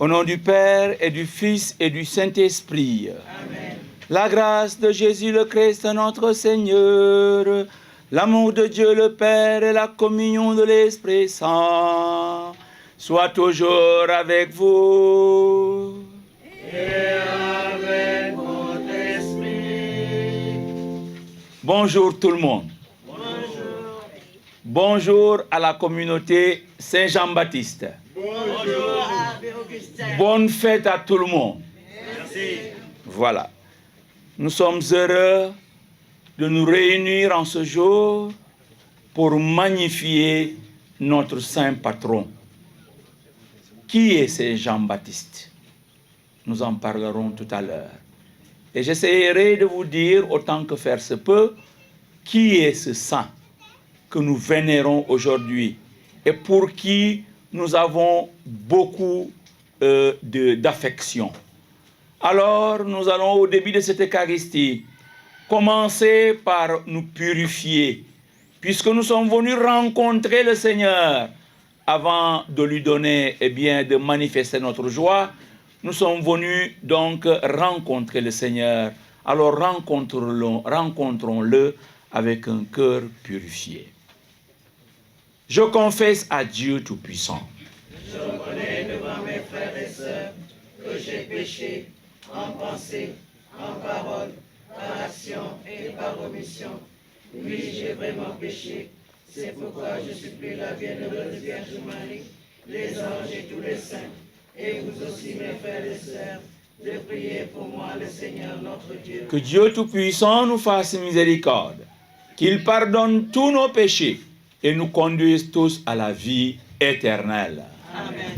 Au nom du Père et du Fils et du Saint-Esprit. Amen. La grâce de Jésus le Christ, notre Seigneur, l'amour de Dieu le Père et la communion de l'Esprit Saint soient toujours avec vous. Et avec votre esprit. Bonjour tout le monde. Bonjour. Bonjour à la communauté Saint-Jean-Baptiste. Bonjour Abbé Augustin. Bonne fête à tout le monde. Merci. Voilà. Nous sommes heureux de nous réunir en ce jour pour magnifier notre saint patron. Qui est Saint Jean-Baptiste? Nous en parlerons tout à l'heure. Et j'essaierai de vous dire, autant que faire se peut, qui est ce saint que nous vénérons aujourd'hui et pour qui nous avons beaucoup d'affection. Alors, nous allons au début de cette Eucharistie commencer par nous purifier, puisque nous sommes venus rencontrer le Seigneur avant de lui donner, de manifester notre joie. Nous sommes venus donc rencontrer le Seigneur. Alors rencontrons-le avec un cœur purifié. Je confesse à Dieu Tout-Puissant. Je reconnais devant mes frères et sœurs que j'ai péché en pensée, en parole, par action et par omission. Oui, j'ai vraiment péché. C'est pourquoi je supplie la bienheureuse Vierge Marie, les anges et tous les saints, et vous aussi mes frères et sœurs, de prier pour moi le Seigneur notre Dieu. Que Dieu Tout-Puissant nous fasse miséricorde, qu'il pardonne tous nos péchés et nous conduise tous à la vie éternelle. Amen.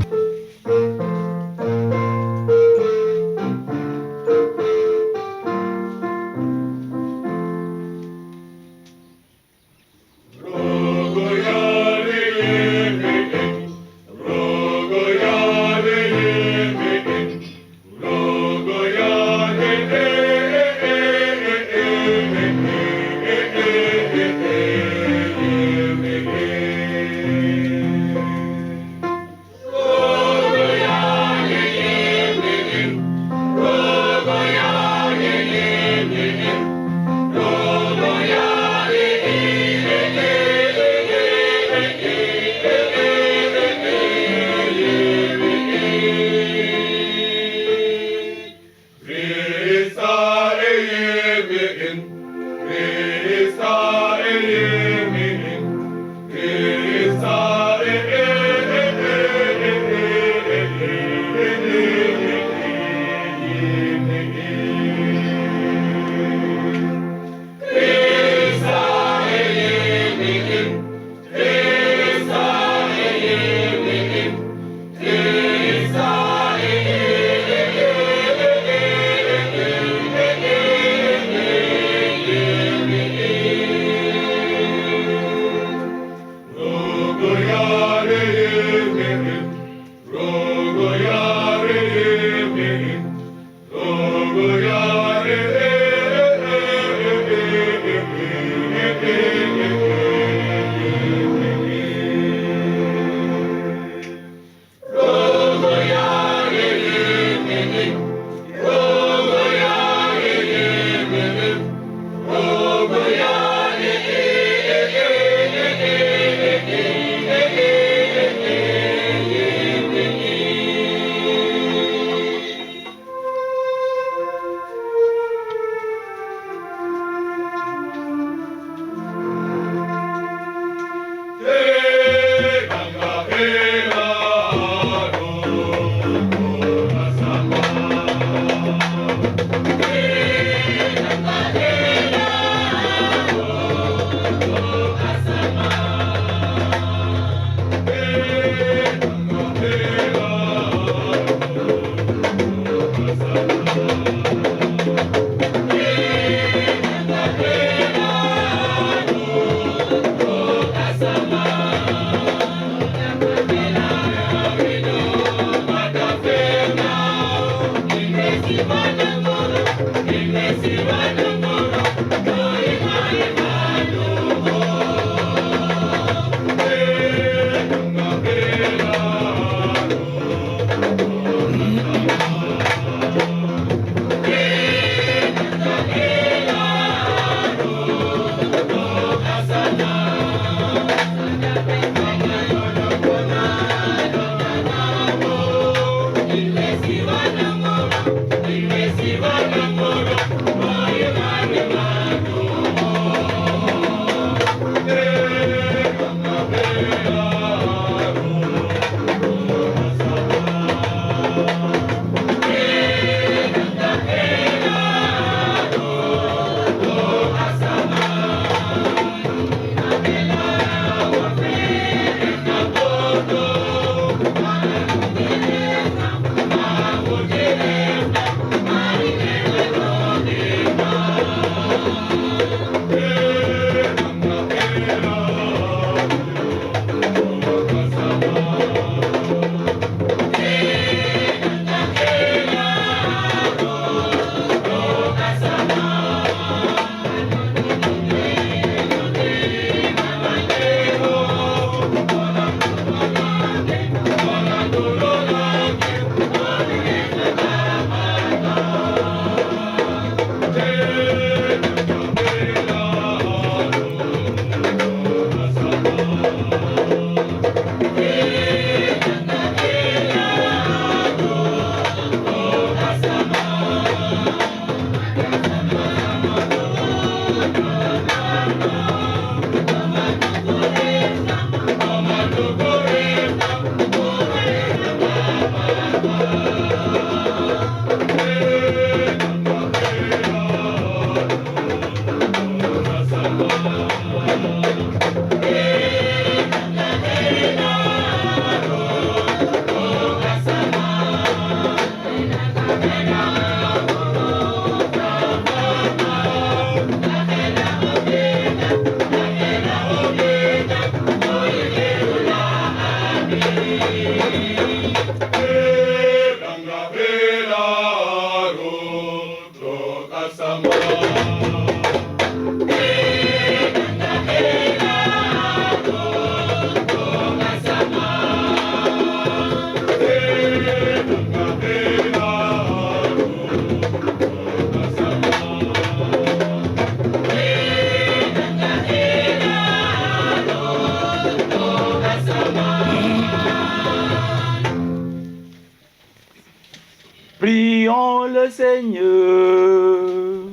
Prions le Seigneur.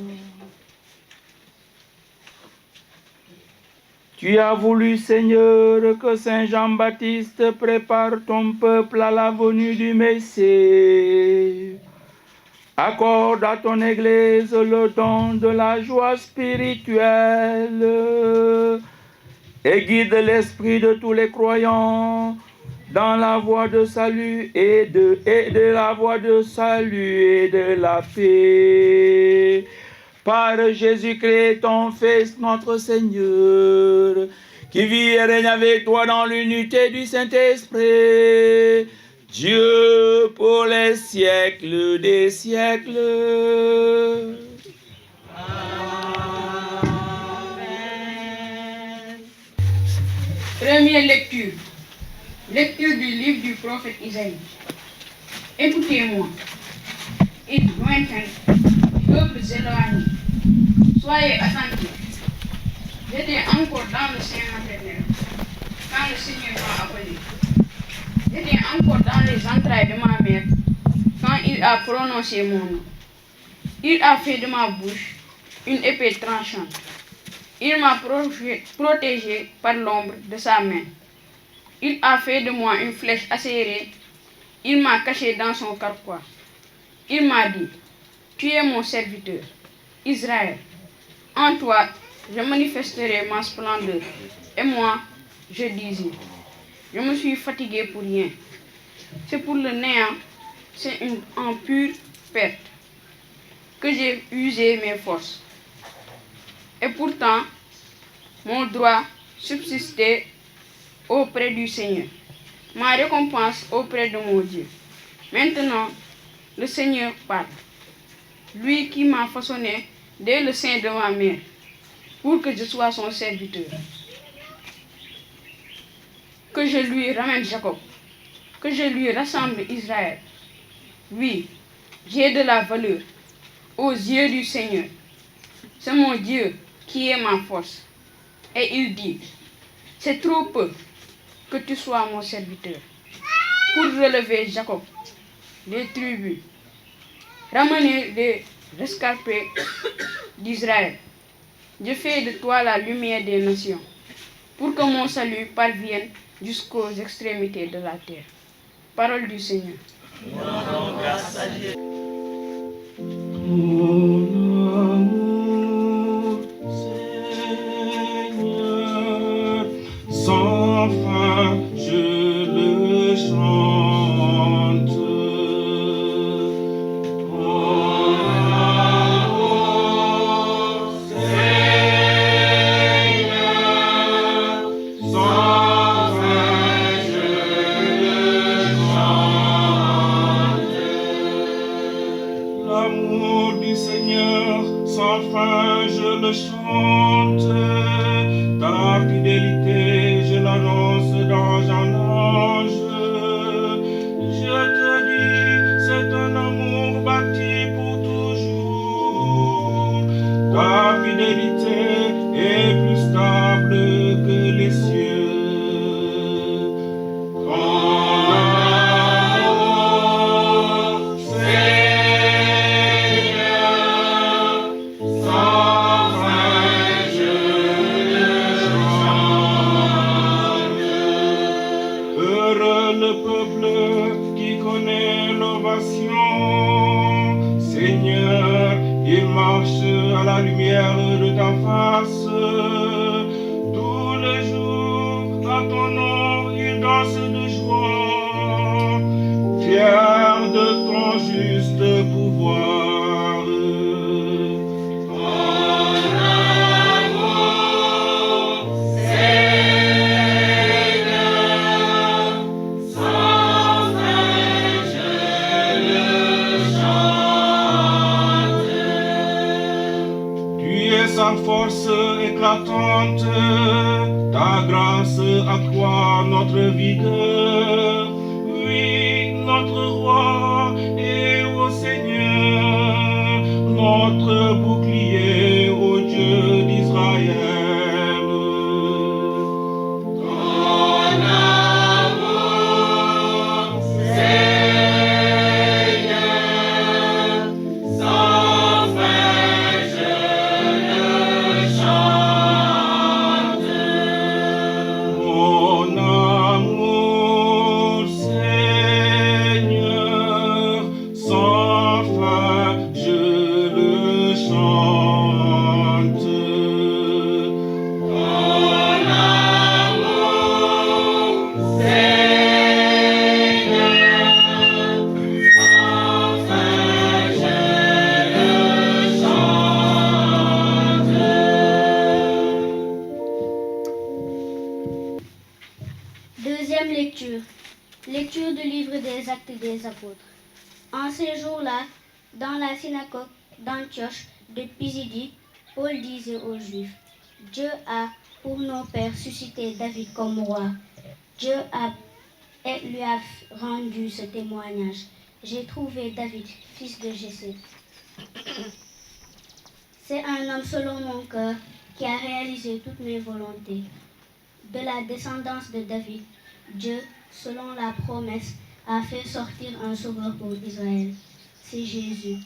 Tu as voulu, Seigneur, que Saint Jean-Baptiste prépare ton peuple à la venue du Messie. Accorde à ton Église le don de la joie spirituelle et guide l'esprit de tous les croyants dans la voie de salut et de la voie de salut et de la paix. Par Jésus-Christ, ton Fils, notre Seigneur, qui vit et règne avec toi dans l'unité du Saint-Esprit, Dieu pour les siècles des siècles. Amen. Première lecture. Lecture du livre du prophète Isaïe. Écoutez-moi, et lointain, peuple éloigné, soyez attentifs. J'étais encore dans le sein maternel, quand le Seigneur m'a appelé. J'étais encore dans les entrailles de ma mère, quand il a prononcé mon nom. Il a fait de ma bouche une épée tranchante. Il m'a protégé par l'ombre de sa main. Il a fait de moi une flèche acérée. Il m'a caché dans son carquois. Il m'a dit, tu es mon serviteur, Israël. En toi, je manifesterai ma splendeur. Et moi, je disais, je me suis fatigué pour rien. C'est pour le néant, c'est en pure perte que j'ai usé mes forces. Et pourtant, mon droit subsistait auprès du Seigneur, ma récompense auprès de mon Dieu. Maintenant, le Seigneur parle, lui qui m'a façonné dès le sein de ma mère, pour que je sois son serviteur. Que je lui ramène Jacob, que je lui rassemble Israël. Oui, j'ai de la valeur aux yeux du Seigneur. C'est mon Dieu qui est ma force. Et il dit, c'est trop peu que tu sois mon serviteur, pour relever Jacob des tribus, ramener les rescapés d'Israël. Je fais de toi la lumière des nations, pour que mon salut parvienne jusqu'aux extrémités de la terre. Parole du Seigneur. Nous rendons grâce à Dieu. Seigneur, sans fin, je le chante. Oh, Seigneur, sans fin, je le chante. L'amour du Seigneur, sans fin, je le chante. Ta fidélité, je l'annonce dans un ange. Je te dis, c'est un amour bâti pour toujours. Ta fidélité est plus stable que les cieux. le peuple qui connaît l'ovation. Seigneur, il marche à la lumière de ta face. Tous les jours, à ton nom, il danse de joie, fier de ton juste pouvoir. Ta force éclatante, ta grâce accroît notre vigueur. Oui, notre roi et ô Seigneur, notre bouclier, ô Dieu d'Israël. Deuxième lecture. Lecture du livre des Actes des Apôtres. En ces jours-là, dans la synagogue d'Antioche de Pisidie, Paul disait aux Juifs, Dieu a pour nos pères suscité David comme roi. Dieu lui a rendu ce témoignage. J'ai trouvé David, fils de Jessé. C'est un homme selon mon cœur qui a réalisé toutes mes volontés. De la descendance de David, Dieu, selon la promesse, a fait sortir un sauveur pour Israël. C'est Jésus,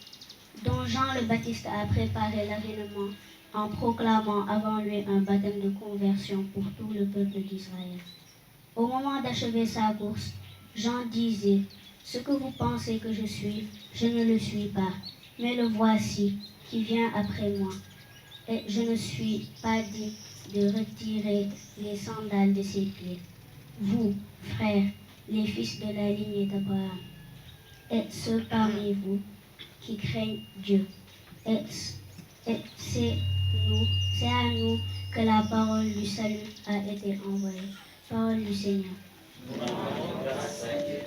dont Jean le Baptiste a préparé l'avènement en proclamant avant lui un baptême de conversion pour tout le peuple d'Israël. Au moment d'achever sa course, Jean disait, « Ce que vous pensez que je suis, je ne le suis pas, mais le voici qui vient après moi. Et je ne suis pas digne de retirer les sandales de ses pieds. Vous, frères, les fils de la lignée d'Abraham, êtes ceux parmi vous qui craignent Dieu. Et c'est à nous que la parole du salut a été envoyée. Parole du Seigneur. Grâce à Dieu.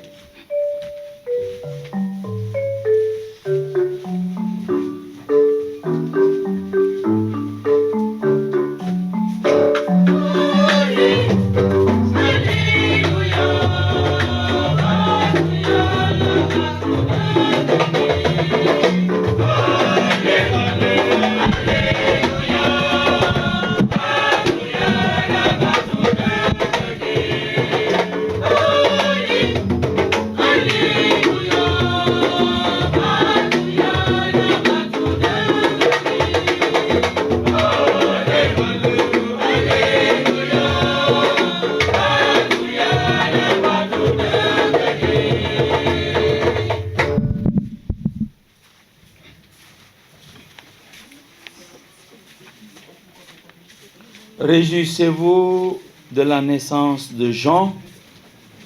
Réjouissez-vous de la naissance de Jean.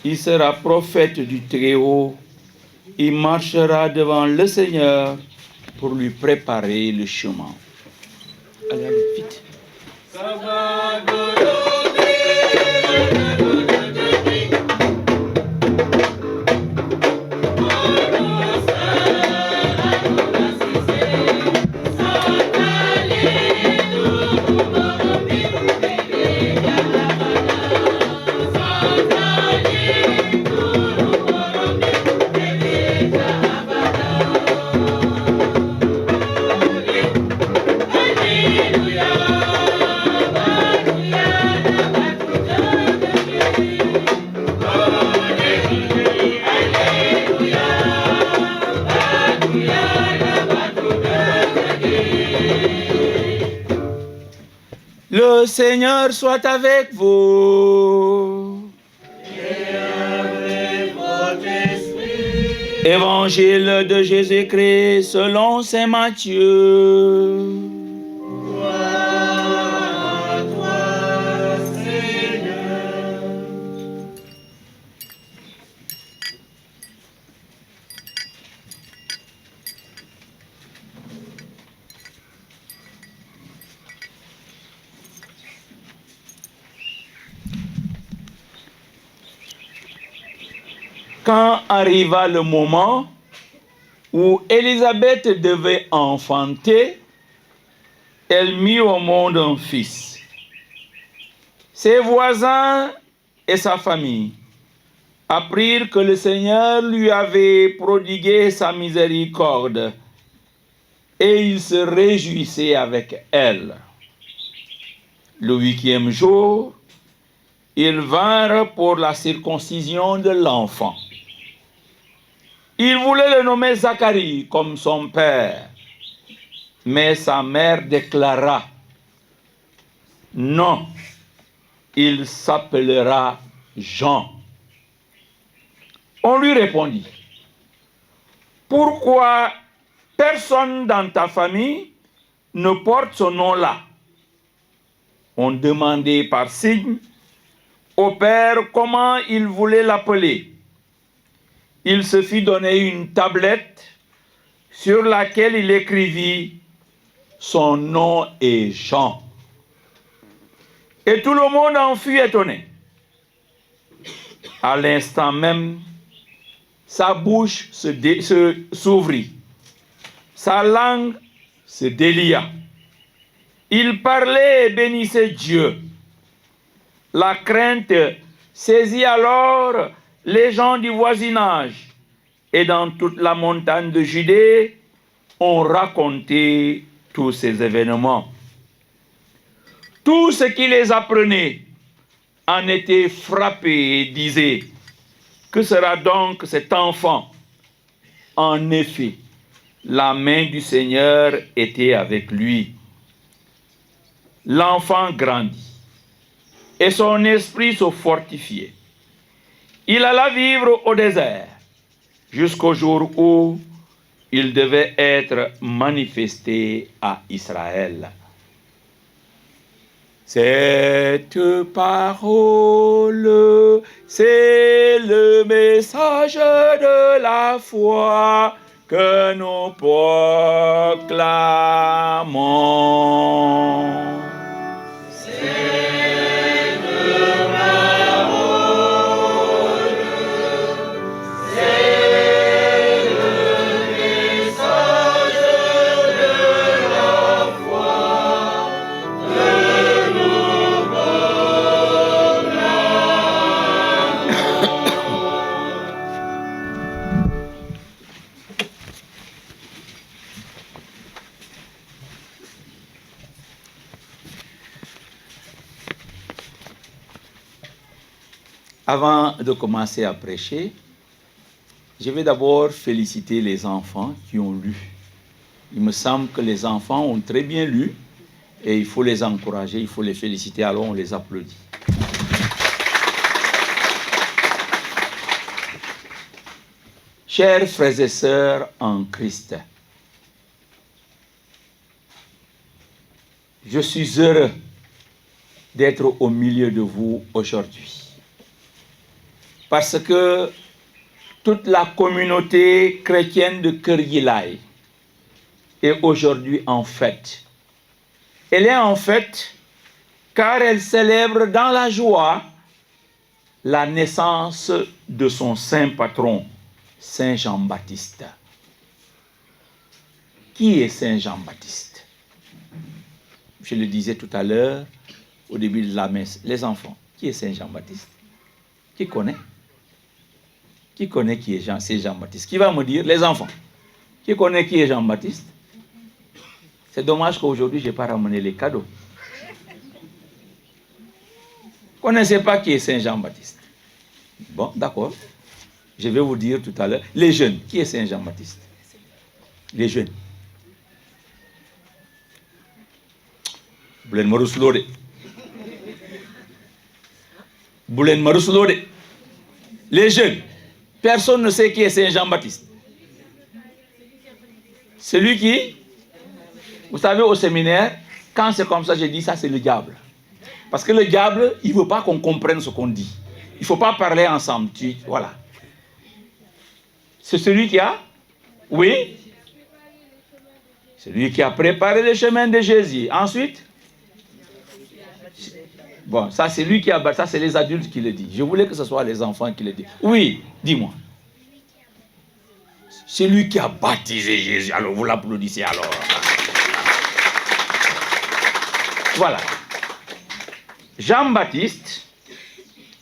Il sera prophète du Très-Haut. Il marchera devant le Seigneur pour lui préparer le chemin. Allez, vite. Le Seigneur soit avec vous. Et avec Évangile de Jésus-Christ selon saint Matthieu. Gloire à toi, Seigneur. Quand arriva le moment où Élisabeth devait enfanter, elle mit au monde un fils. Ses voisins et sa famille apprirent que le Seigneur lui avait prodigué sa miséricorde et ils se réjouissaient avec elle. Le 8e jour, ils vinrent pour la circoncision de l'enfant. Il voulait le nommer Zacharie comme son père, mais sa mère déclara: non, il s'appellera Jean. On lui répondit: pourquoi personne dans ta famille ne porte ce nom-là? On demandait par signe au père comment il voulait l'appeler. Il se fit donner une tablette sur laquelle il écrivit: son nom est Jean. Et tout le monde en fut étonné. À l'instant même, sa bouche s'ouvrit, sa langue se délia. Il parlait et bénissait Dieu. La crainte saisit alors les gens du voisinage, et dans toute la montagne de Judée, on racontait tous ces événements. Tous ceux qui les apprenaient en étaient frappés et disaient: que sera donc cet enfant? En effet, la main du Seigneur était avec lui. L'enfant grandit et son esprit se fortifiait. Il alla vivre au désert jusqu'au jour où il devait être manifesté à Israël. Cette parole, c'est le message de la foi que nous proclamons. Avant de commencer à prêcher, je vais d'abord féliciter les enfants qui ont lu. Il me semble que les enfants ont très bien lu et il faut les encourager, il faut les féliciter, alors on les applaudit. Chers frères et sœurs en Christ, je suis heureux d'être au milieu de vous aujourd'hui. Parce que toute la communauté chrétienne de Kër-Gilaay est aujourd'hui en fête. Elle est en fête car elle célèbre dans la joie la naissance de son saint patron, Saint Jean-Baptiste. Qui est Saint Jean-Baptiste? Je le disais tout à l'heure, au début de la messe. Les enfants, qui est Saint Jean-Baptiste? Qui connaît? Qui connaît qui est c'est Jean-Baptiste? Qui va me dire? Les enfants. Qui connaît qui est Jean-Baptiste? C'est dommage qu'aujourd'hui, je n'ai pas ramené les cadeaux. Vous ne connaissez pas qui est Saint Jean-Baptiste? Bon, d'accord. Je vais vous dire tout à l'heure. Les jeunes, qui est Saint Jean-Baptiste? Les jeunes. Boulen Marouslode. Boulen Marouslode. Les jeunes. Personne ne sait qui est Saint Jean-Baptiste. Celui qui, vous savez, au séminaire, quand c'est comme ça, j'ai dit ça, c'est le diable. Parce que le diable, il ne veut pas qu'on comprenne ce qu'on dit. Il ne faut pas parler ensemble. Voilà. C'est celui qui a, oui, celui qui a préparé le chemin de Jésus. Ensuite, bon, ça c'est lui qui a, ça c'est les adultes qui le disent. Je voulais que ce soit les enfants qui le disent. Oui, dis-moi. C'est lui qui a baptisé Jésus. Alors vous l'applaudissez alors. Voilà. Jean-Baptiste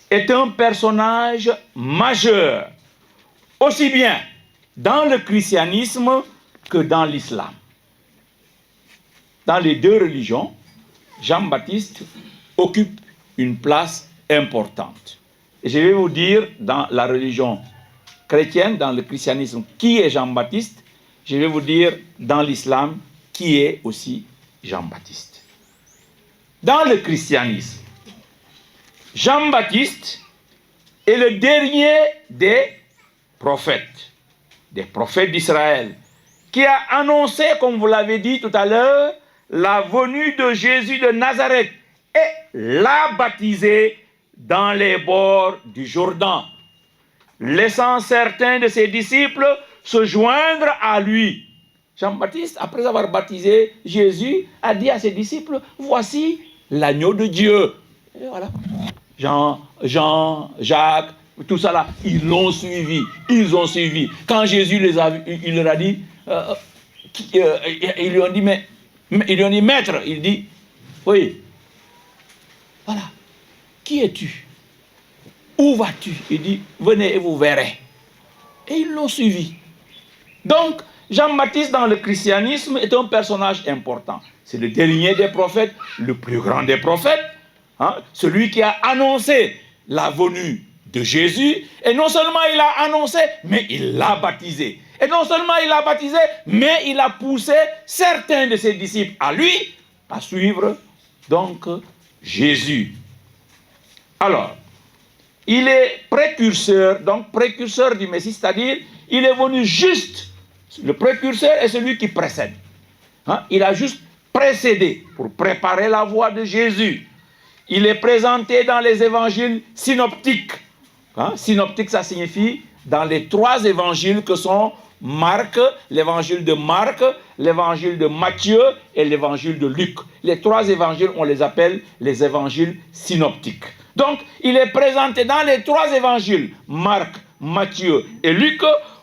est un personnage majeur, aussi bien dans le christianisme que dans l'islam. Dans les deux religions, Jean-Baptiste occupe une place importante. Et je vais vous dire, dans la religion chrétienne, dans le christianisme, qui est Jean-Baptiste. Je vais vous dire, dans l'islam, qui est aussi Jean-Baptiste. Dans le christianisme, Jean-Baptiste est le dernier des prophètes d'Israël, qui a annoncé, comme vous l'avez dit tout à l'heure, la venue de Jésus de Nazareth et l'a baptisé dans les bords du Jourdain, laissant certains de ses disciples se joindre à lui. Jean-Baptiste, après avoir baptisé Jésus, a dit à ses disciples, voici l'agneau de Dieu. Et voilà. Jean, Jacques, tout ça là, ils l'ont suivi, ils ont suivi. Quand Jésus il leur a dit, ils lui ont dit, ils lui ont dit, maître, il dit, oui, voilà, qui es-tu? Où vas-tu? Il dit, venez et vous verrez. Et ils l'ont suivi. Donc, Jean-Baptiste dans le christianisme est un personnage important. C'est le dernier des prophètes, le plus grand des prophètes, hein, celui qui a annoncé la venue de Jésus. Et non seulement il a annoncé, mais il l'a baptisé. Et non seulement il l'a baptisé, mais il a poussé certains de ses disciples à lui, à suivre donc Jésus. Alors, il est précurseur, donc précurseur du Messie, c'est-à-dire il est venu juste. Le précurseur est celui qui précède. Hein? Il a juste précédé pour préparer la voie de Jésus. Il est présenté dans les évangiles synoptiques. Hein? Synoptique, ça signifie dans les trois évangiles que sont Marc, l'évangile de Marc, l'évangile de Matthieu et l'évangile de Luc. Les trois évangiles, on les appelle les évangiles synoptiques. Donc, il est présenté dans les trois évangiles, Marc, Matthieu et Luc,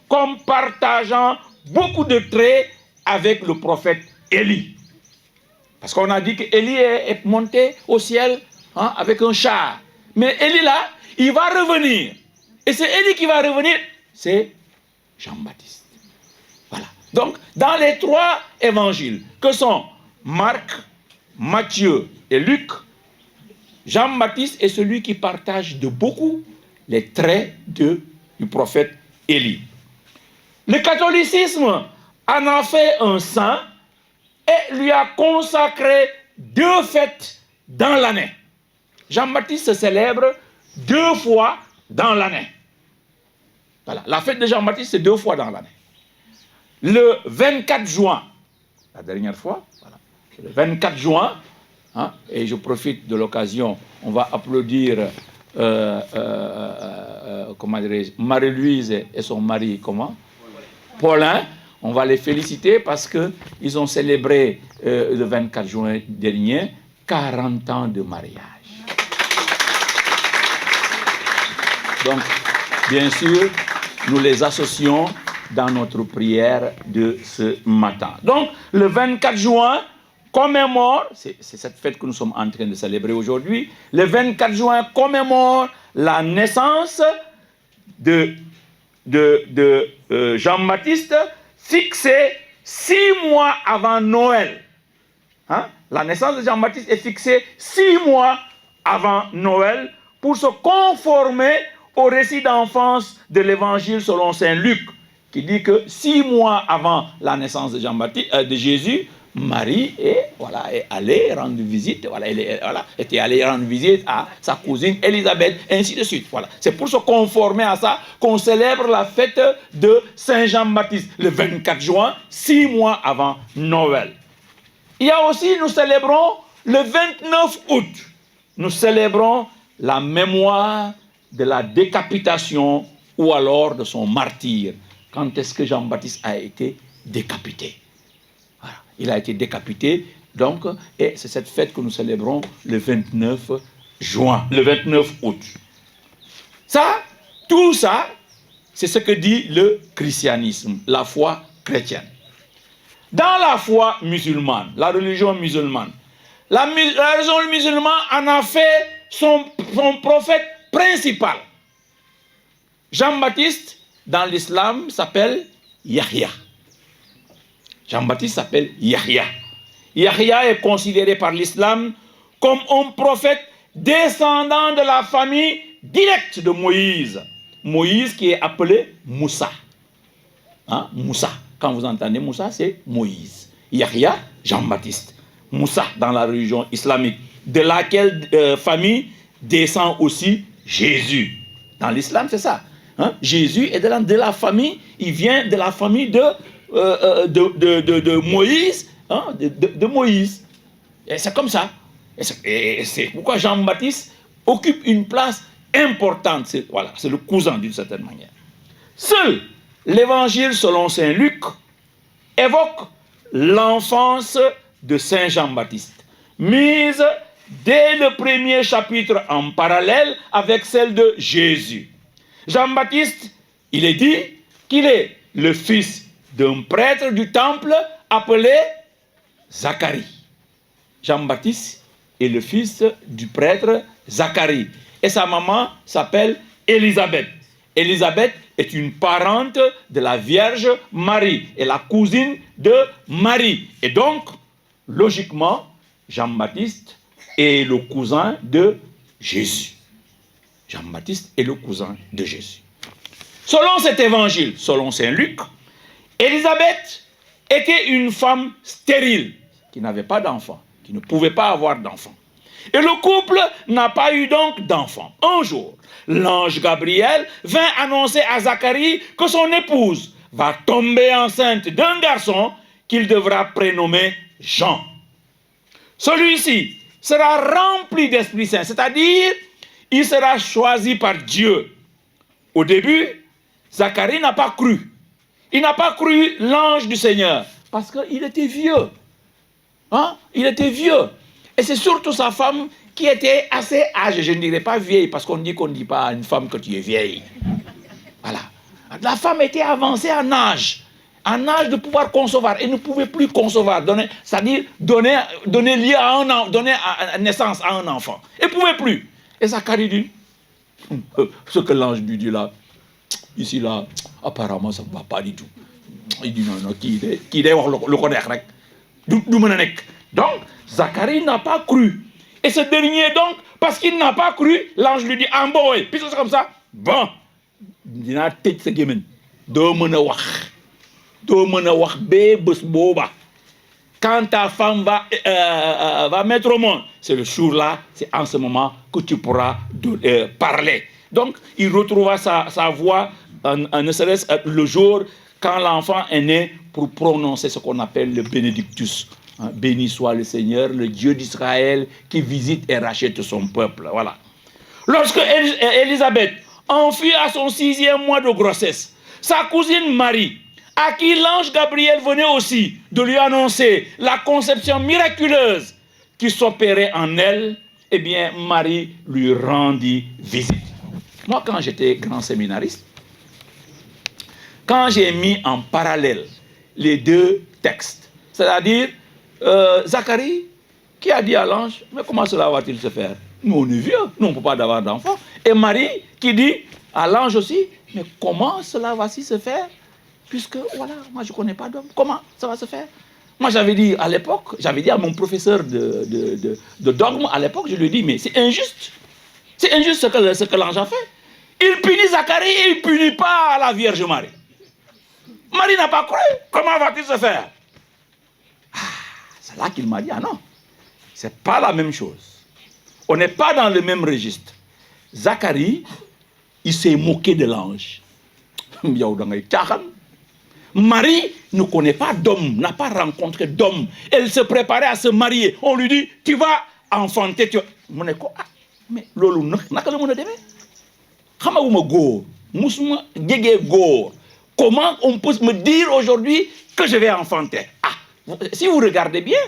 comme partageant beaucoup de traits avec le prophète Élie. Parce qu'on a dit qu'Élie est monté au ciel hein, avec un char. Mais Élie là, il va revenir. Et c'est Élie qui va revenir, c'est Jean-Baptiste. Voilà. Donc, dans les trois évangiles, que sont Marc, Matthieu et Luc, Jean-Baptiste est celui qui partage de beaucoup les traits du prophète Élie. Le catholicisme en a fait un saint et lui a consacré 2 fêtes dans l'année. Jean-Baptiste se célèbre 2 fois dans l'année. Voilà. La fête de Jean-Baptiste, c'est 2 fois dans l'année. Le 24 juin, la dernière fois, voilà, le 24 juin, hein, et je profite de l'occasion, on va applaudir comment dirais-je, Marie-Louise et son mari, comment Paulin, on va les féliciter parce qu'ils ont célébré le 24 juin dernier 40 ans de mariage. Donc, bien sûr, nous les associons dans notre prière de ce matin. Donc, le 24 juin commémore, c'est cette fête que nous sommes en train de célébrer aujourd'hui, le 24 juin commémore la naissance de Jean-Baptiste, fixée 6 mois avant Noël. Hein? La naissance de Jean-Baptiste est fixée 6 mois avant Noël pour se conformer au récit d'enfance de l'évangile selon saint Luc, qui dit que 6 mois avant la naissance de Jésus, Marie est allée rendre visite, était allée rendre visite à sa cousine Élisabeth, ainsi de suite. Voilà. C'est pour se conformer à ça qu'on célèbre la fête de Saint Jean-Baptiste le 24 juin, 6 mois avant Noël. Il y a aussi, nous célébrons le 29 août, nous célébrons la mémoire de la décapitation ou alors de son martyre. Quand est-ce que Jean-Baptiste a été décapité? Voilà. Il a été décapité, donc, et c'est cette fête que nous célébrons le 29 juin, le 29 août. Ça, tout ça, c'est ce que dit le christianisme, la foi chrétienne. Dans la foi musulmane, la religion musulmane, la religion musulmane en a fait son prophète principal. Jean-Baptiste, dans l'islam, s'appelle Yahya. Jean-Baptiste s'appelle Yahya. Yahya est considéré par l'islam comme un prophète descendant de la famille directe de Moïse. Moïse qui est appelé Moussa. Hein? Moussa. Quand vous entendez Moussa, c'est Moïse. Yahya, Jean-Baptiste. Moussa dans la religion islamique, de laquelle famille descend aussi Jésus. Dans l'islam, c'est ça. Hein? Jésus est de la famille, il vient de la famille de Moïse, hein? de Moïse. Et c'est comme ça. Et c'est pourquoi Jean-Baptiste occupe une place importante. C'est le cousin d'une certaine manière. Seul l'évangile selon saint Luc évoque l'enfance de Saint Jean-Baptiste, mise dès le premier chapitre en parallèle avec celle de Jésus. Jean-Baptiste, il est dit qu'il est le fils d'un prêtre du temple appelé Zacharie. Jean-Baptiste est le fils du prêtre Zacharie. Et sa maman s'appelle Élisabeth. Élisabeth est une parente de la Vierge Marie et la cousine de Marie. Et donc, logiquement, Jean-Baptiste est le cousin de Jésus. Jean-Baptiste est le cousin de Jésus. Selon cet évangile, selon saint Luc, Élisabeth était une femme stérile, qui n'avait pas d'enfant, qui ne pouvait pas avoir d'enfant. Et le couple n'a pas eu donc d'enfant. Un jour, l'ange Gabriel vint annoncer à Zacharie que son épouse va tomber enceinte d'un garçon qu'il devra prénommer Jean. Celui-ci sera rempli d'Esprit Saint, c'est-à-dire il sera choisi par Dieu. Au début, Zacharie n'a pas cru. Il n'a pas cru l'ange du Seigneur parce qu'il était vieux. Hein? Il était vieux. Et c'est surtout sa femme qui était assez âgée. Je ne dirais pas vieille parce qu'on ne dit pas à une femme que tu es vieille. Voilà. La femme était avancée en âge de pouvoir concevoir. Elle ne pouvait plus concevoir, c'est-à-dire donner naissance à un enfant. Elle ne pouvait plus. Et Zacharie dit, ce que l'ange lui dit là, ici là, apparemment ça ne va pas du tout. Il dit non, qui est le connaître rek. Donc, Zacharie n'a pas cru. Et ce dernier donc, parce qu'il n'a pas cru, l'ange lui dit, ah bon, puisque c'est comme ça, bon, dina tëj sa gémmiñ doo mën a wax bee bés booba. Quand ta femme va mettre au monde, c'est le jour-là, c'est en ce moment que tu pourras parler. Donc, il retrouva sa voix, ne serait-ce le jour quand l'enfant est né, pour prononcer ce qu'on appelle le bénédictus. Hein, béni soit le Seigneur, le Dieu d'Israël, qui visite et rachète son peuple. Voilà. Lorsque Élisabeth en fut à son 6e mois de grossesse, sa cousine Marie, à qui l'ange Gabriel venait aussi de lui annoncer la conception miraculeuse qui s'opérait en elle, eh bien, Marie lui rendit visite. Moi, quand j'étais grand séminariste, quand j'ai mis en parallèle les deux textes, c'est-à-dire Zacharie qui a dit à l'ange, mais comment cela va-t-il se faire? Nous, on est vieux, nous, on ne peut pas avoir d'enfant. Et Marie qui dit à l'ange aussi, mais comment cela va-t-il se faire? Puisque, voilà, moi, je ne connais pas d'homme. Comment ça va se faire? Moi, j'avais dit à l'époque, j'avais dit à mon professeur de dogme, à l'époque, je lui ai dit, mais c'est injuste. C'est injuste ce que l'ange a fait. Il punit Zacharie et il ne punit pas la Vierge Marie. Marie n'a pas cru. Comment va-t-il se faire? C'est là qu'il m'a dit, ah non, c'est pas la même chose. On n'est pas dans le même registre. Zacharie, il s'est moqué de l'ange. Marie ne connaît pas d'homme, n'a pas rencontré d'homme. Elle se préparait à se marier. On lui dit, tu vas enfanter. Mais lolo, comment on peut me dire aujourd'hui que je vais enfanter? Ah, si vous regardez bien,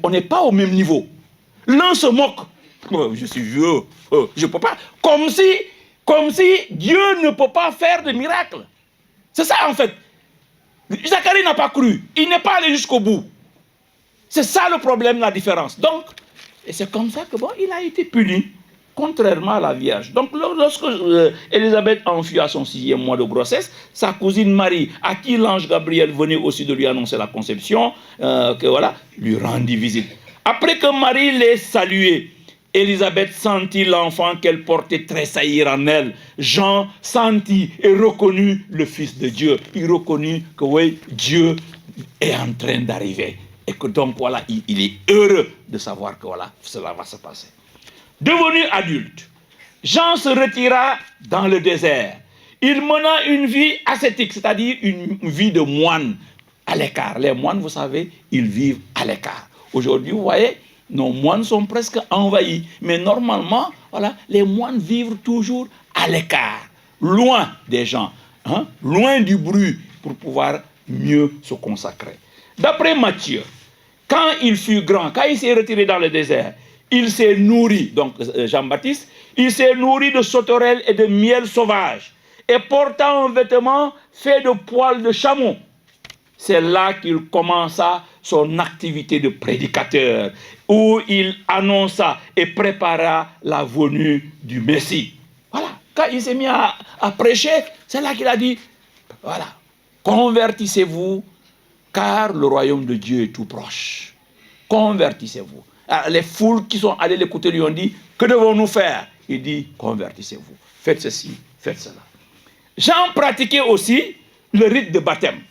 on n'est pas au même niveau. L'un se moque. Je suis vieux, je ne peux pas. Comme si Dieu ne peut pas faire de miracle. C'est ça en fait. Zacharie n'a pas cru. Il n'est pas allé jusqu'au bout. C'est ça le problème, la différence. Donc, et c'est comme ça que il a été puni, contrairement à la Vierge. Donc, lorsque Élisabeth enfut à son 6e mois de grossesse, sa cousine Marie, à qui l'ange Gabriel venait aussi de lui annoncer la conception, lui rendit visite. Après que Marie l'ait salué, Élisabeth sentit l'enfant qu'elle portait tressaillir en elle. Jean sentit et reconnut le Fils de Dieu. Il reconnut que oui, Dieu est en train d'arriver. Et que donc il est heureux de savoir que cela va se passer. Devenu adulte, Jean se retira dans le désert. Il mena une vie ascétique, c'est-à-dire une vie de moine à l'écart. Les moines, vous savez, ils vivent à l'écart. Aujourd'hui, vous voyez, nos moines sont presque envahis. Mais normalement, les moines vivent toujours à l'écart, loin des gens, loin du bruit, pour pouvoir mieux se consacrer. D'après Matthieu, quand il fut grand, quand il s'est retiré dans le désert, il s'est nourri, donc Jean-Baptiste, il s'est nourri de sauterelles et de miel sauvage, et portant un vêtement fait de poils de chameau. C'est là qu'il commença son activité de prédicateur, où il annonça et prépara la venue du Messie. Voilà, quand il s'est mis à prêcher, c'est là qu'il a dit, convertissez-vous, car le royaume de Dieu est tout proche. Convertissez-vous. Alors, les foules qui sont allées l'écouter lui ont dit, que devons-nous faire? Il dit, convertissez-vous. Faites ceci, faites cela. Jean pratiquait aussi le rite de baptême.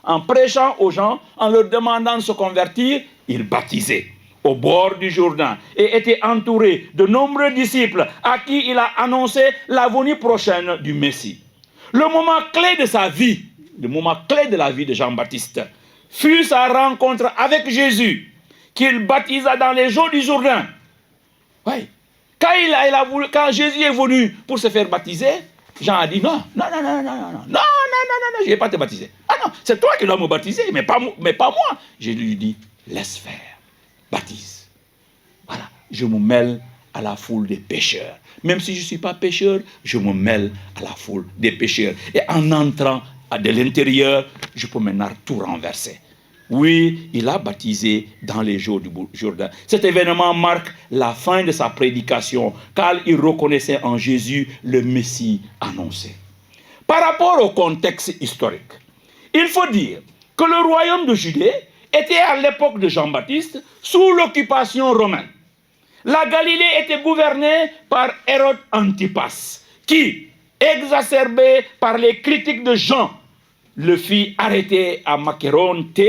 En prêchant aux gens, en leur demandant de se convertir, il baptisait au bord du Jourdain et était entouré de nombreux disciples à qui il a annoncé la venue prochaine du Messie. Le moment clé de sa vie, le moment clé de la vie de Jean-Baptiste, fut sa rencontre avec Jésus, qu'il baptisa dans les eaux du Jourdain. Oui. Quand Jésus est venu pour se faire baptiser, Jean a dit non, je ne vais pas te baptiser. Ah non, c'est toi qui dois me baptiser, mais pas moi. Je lui dis, laisse faire, baptise. Voilà, je me mêle à la foule des pécheurs. Même si je ne suis pas pécheur, je me mêle à la foule des pécheurs. Et en entrant de l'intérieur, je peux maintenant tout renverser. Oui, il a baptisé dans les eaux du Jourdain. Cet événement marque la fin de sa prédication, car il reconnaissait en Jésus le Messie annoncé. Par rapport au contexte historique, il faut dire que le royaume de Judée était à l'époque de Jean-Baptiste sous l'occupation romaine. La Galilée était gouvernée par Hérode Antipas, qui, exacerbé par les critiques de Jean, le fit arrêter à Macéronte,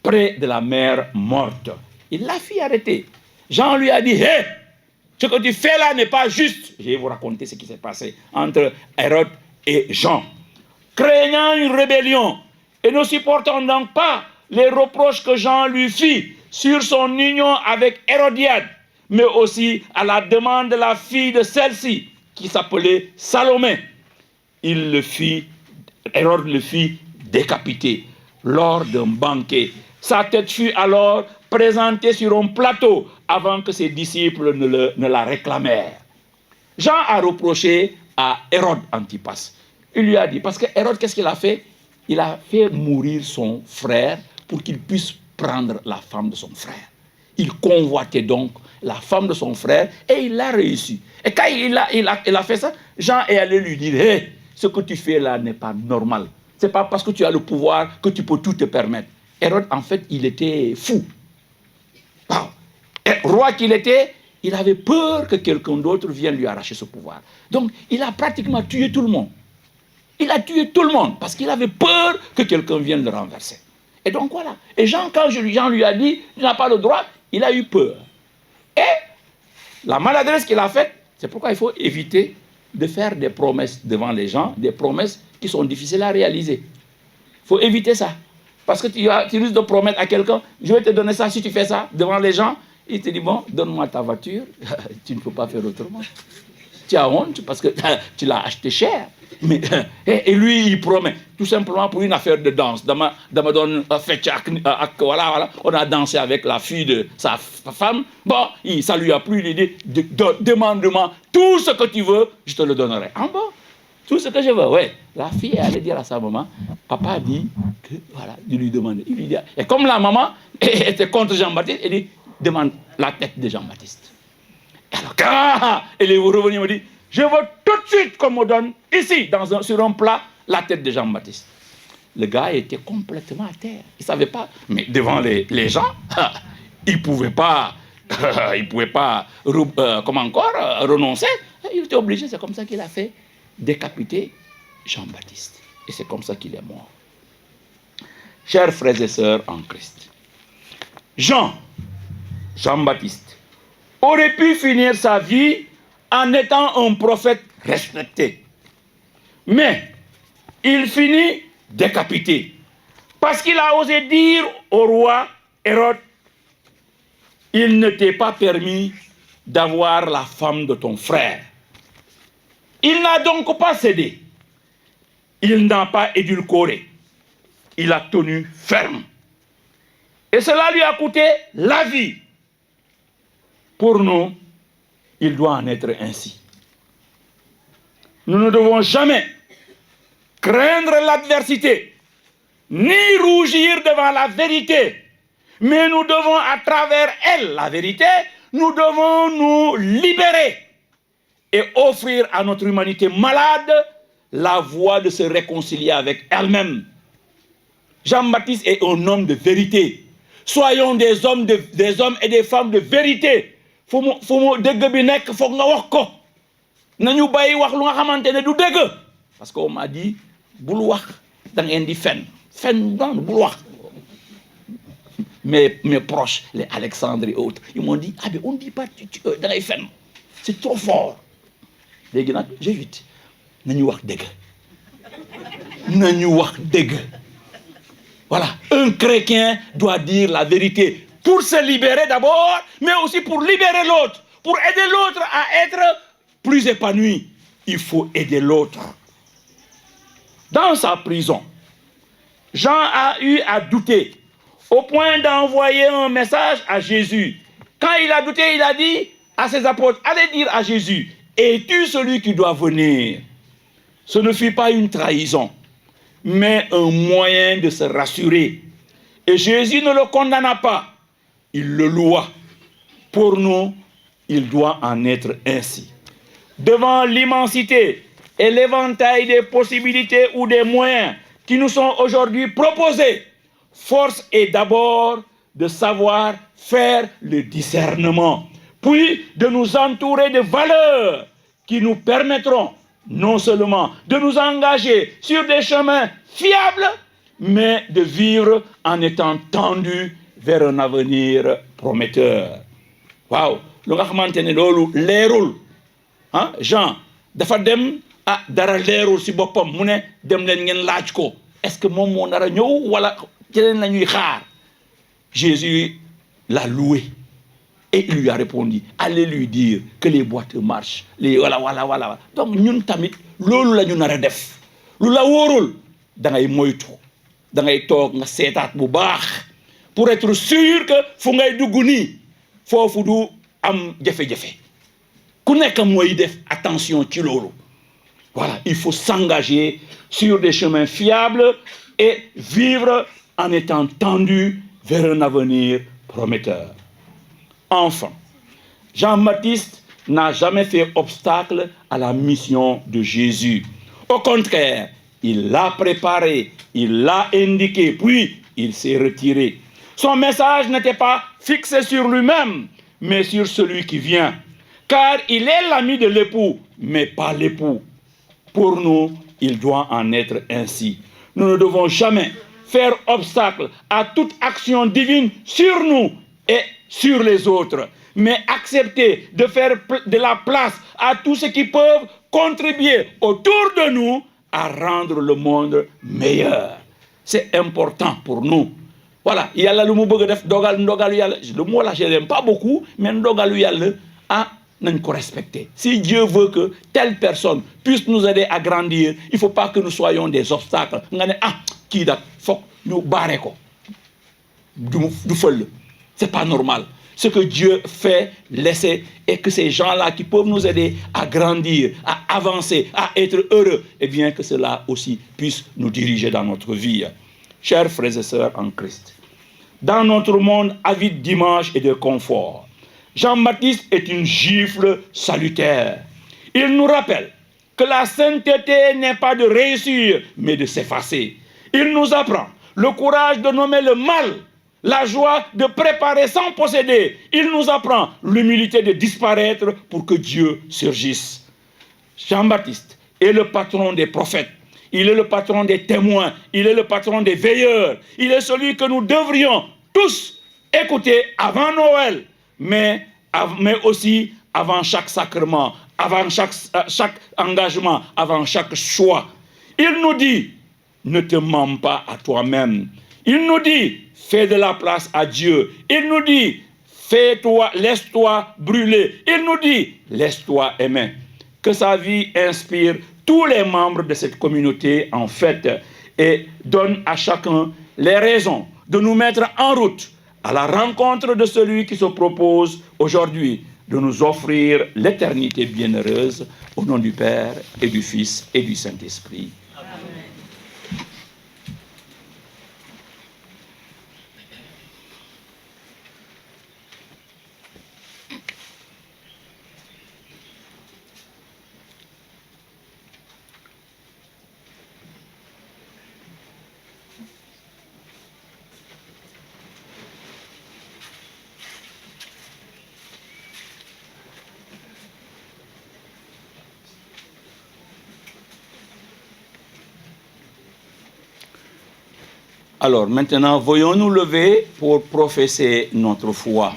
près de la mer Morte. Il l'a fait arrêter. Jean lui a dit, hé, ce que tu fais là n'est pas juste. Je vais vous raconter ce qui s'est passé entre Hérode et Jean. Craignant une rébellion et ne supportant donc pas les reproches que Jean lui fit sur son union avec Hérodiade, mais aussi à la demande de la fille de celle-ci, qui s'appelait Salomé, Hérode le fit décapiter lors d'un banquet. Sa tête fut alors présentée sur un plateau avant que ses disciples ne la réclamèrent. Jean a reproché à Hérode Antipas. Il lui a dit, parce que Hérode, qu'est-ce qu'il a fait? Il a fait mourir son frère pour qu'il puisse prendre la femme de son frère. Il convoitait donc la femme de son frère et il l'a réussi. Et quand il a fait ça, Jean est allé lui dire, hé, ce que tu fais là n'est pas normal. Ce n'est pas parce que tu as le pouvoir que tu peux tout te permettre. Hérode, en fait, il était fou. Wow. Et roi qu'il était, il avait peur que quelqu'un d'autre vienne lui arracher ce pouvoir. Donc, il a pratiquement tué tout le monde. Il a tué tout le monde parce qu'il avait peur que quelqu'un vienne le renverser. Et donc voilà. Et Jean, quand Jean lui a dit, tu n'as pas le droit, il a eu peur. Et la maladresse qu'il a faite, c'est pourquoi il faut éviter de faire des promesses devant les gens, des promesses qui sont difficiles à réaliser. Il faut éviter ça. Parce que tu risques de promettre à quelqu'un, je vais te donner ça si tu fais ça devant les gens. Il te dit, bon, donne-moi ta voiture, tu ne peux pas faire autrement. Tu as honte parce que tu l'as acheté cher. Mais, et lui, il promet, tout simplement pour une affaire de danse. Voilà, on a dansé avec la fille de sa femme. Bon, ça lui a plu l'idée, demande-moi tout ce que tu veux, je te le donnerai. Ah bon? Tout ce que je veux, ouais. La fille allait dire à sa maman, papa dit que, voilà, de lui demander. Il lui dit, et comme la maman était contre Jean-Baptiste, elle dit, demande la tête de Jean-Baptiste. Alors, elle est revenue, elle me dit, je veux tout de suite qu'on me donne, ici, sur un plat, la tête de Jean-Baptiste. Le gars était complètement à terre. Il ne savait pas, mais devant les gens, il ne pouvait pas, renoncer. Il était obligé, c'est comme ça qu'il a fait décapiter Jean-Baptiste. Et c'est comme ça qu'il est mort. Chers frères et sœurs en Christ, Jean-Baptiste, aurait pu finir sa vie en étant un prophète respecté. Mais il finit décapité. Parce qu'il a osé dire au roi Hérode, il ne t'est pas permis d'avoir la femme de ton frère. Il n'a donc pas cédé. Il n'a pas édulcoré. Il a tenu ferme. Et cela lui a coûté la vie. Pour nous, il doit en être ainsi. Nous ne devons jamais craindre l'adversité, ni rougir devant la vérité, mais nous devons, à travers elle, la vérité, nous devons nous libérer et offrir à notre humanité malade la voie de se réconcilier avec elle-même. Jean-Baptiste est un homme de vérité. Soyons des hommes et des femmes de vérité. Parce qu'on m'a dit, mes proches, les Alexandre et autres, ils m'ont dit, ah ben on ne dit pas, c'est trop fort. J'évite. Voilà, un chrétien doit dire la vérité pour se libérer d'abord, mais aussi pour libérer l'autre, pour aider l'autre à être plus épanoui. Il faut aider l'autre. Dans sa prison, Jean a eu à douter, au point d'envoyer un message à Jésus. Quand il a douté, il a dit à ses apôtres, allez dire à Jésus, es-tu celui qui doit venir? Ce ne fut pas une trahison, mais un moyen de se rassurer. Et Jésus ne le condamna pas, il le loua. Pour nous, il doit en être ainsi. Devant l'immensité et l'éventail des possibilités ou des moyens qui nous sont aujourd'hui proposés, force est d'abord de savoir faire le discernement, puis de nous entourer de valeurs qui nous permettront non seulement de nous engager sur des chemins fiables, mais de vivre en étant tendus vers un avenir prometteur. Waaw, lu nga xamantene loolu leerul, Jean dafa dem dara leerul si boppam mu ne dem leen ngeen laaj ko, est-ce que moom moo nar a ñëw wala keneen la ñuy xaar? Jésus l'a loué et il lui a répondu, allez lui dire que les boîtes marchent, voilà. Donc ñun tamit loolu la ñu nar a def. Lu la wóorul da ngay moytu, da ngay toog nga seetaat bu baax pour être sûr que fu ngay dugg nii foofu du am jafe-jafe. Ku nekk mooy def attention ci loolu. Voilà, il faut s'engager sur des chemins fiables et vivre en étant tendu vers un avenir prometteur. Enfin, Jean-Baptiste n'a jamais fait obstacle à la mission de Jésus. Au contraire, il l'a préparé, il l'a indiqué, puis il s'est retiré. Son message n'était pas fixé sur lui-même, mais sur celui qui vient. Car il est l'ami de l'époux, mais pas l'époux. Pour nous, il doit en être ainsi. Nous ne devons jamais faire obstacle à toute action divine sur nous et sur les autres, mais accepter de faire de la place à tous ceux qui peuvent contribuer autour de nous à rendre le monde meilleur. C'est important pour nous. Voilà, yalla lu mu bëgg def dogal ndogalu yalla, le mot là je l'aime pas beaucoup, mais ndogalu yalla nañ ko respecter. Si Dieu veut que telle personne puisse nous aider à grandir, il faut pas que nous soyons des obstacles. Nga ne kii dak fokk ñu baré ko. Du feul. C'est pas normal. Ce que Dieu fait, laisser, et que ces gens-là qui peuvent nous aider à grandir, à avancer, à être heureux, et bien que cela aussi puisse nous diriger dans notre vie. Chers frères et sœurs en Christ, dans notre monde avide d'image et de confort, Jean-Baptiste est une gifle salutaire. Il nous rappelle que la sainteté n'est pas de réussir, mais de s'effacer. Il nous apprend le courage de nommer le mal, la joie de préparer sans posséder. Il nous apprend l'humilité de disparaître pour que Dieu surgisse. Jean-Baptiste est le patron des prophètes. Il est le patron des témoins. Il est le patron des veilleurs. Il est celui que nous devrions tous écouter avant Noël, mais aussi avant chaque sacrement, avant chaque engagement, avant chaque choix. Il nous dit, ne te mens pas à toi-même. Il nous dit, fais de la place à Dieu. Il nous dit, laisse-toi brûler. Il nous dit, laisse-toi aimer. Que sa vie inspire tous les membres de cette communauté, en fait, et donne à chacun les raisons de nous mettre en route à la rencontre de celui qui se propose aujourd'hui de nous offrir l'éternité bienheureuse, au nom du Père et du Fils et du Saint-Esprit. Alors maintenant, voyons nous lever pour professer notre foi.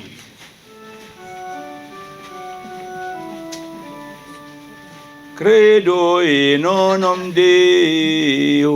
Credo in nonum Deum.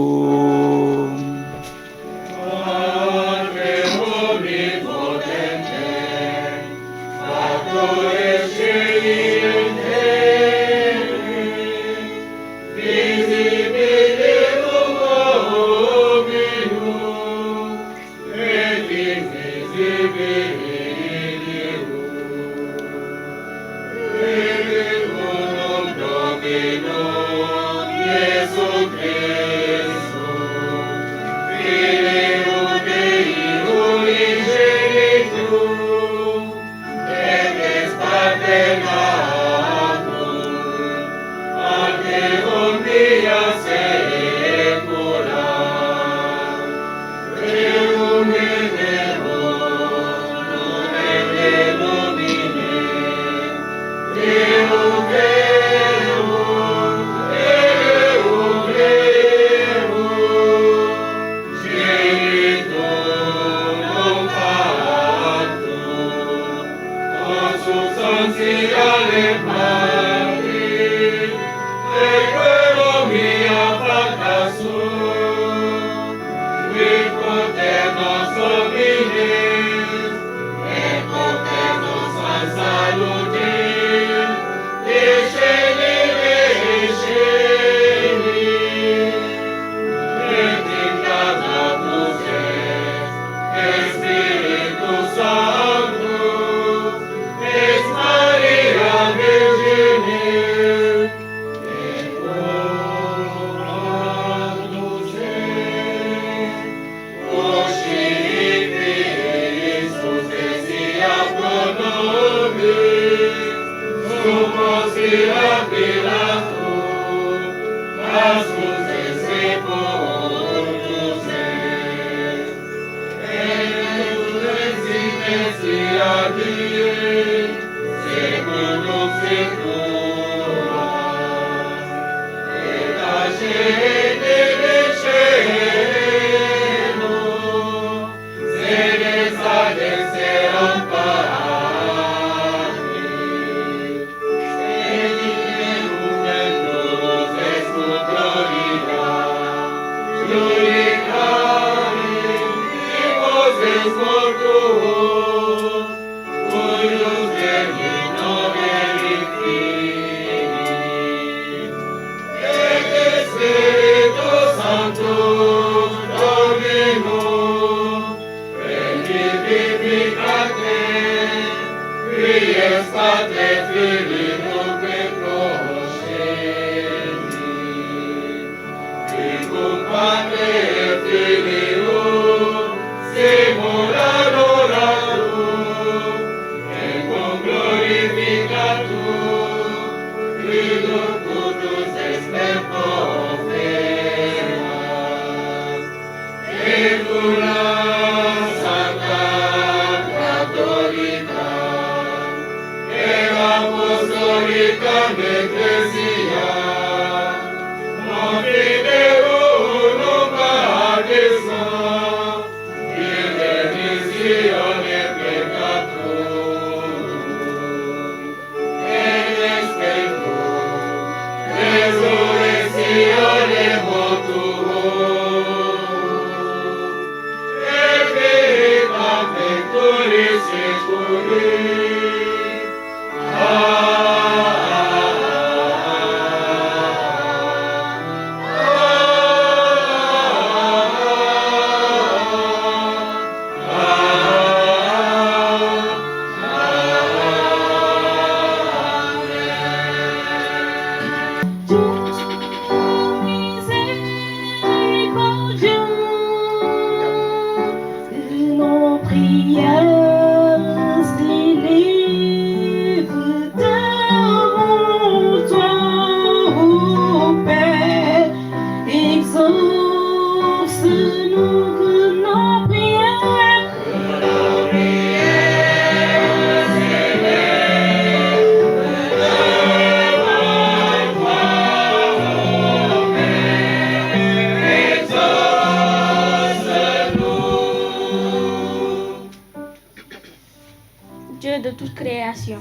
Dieu de toute création,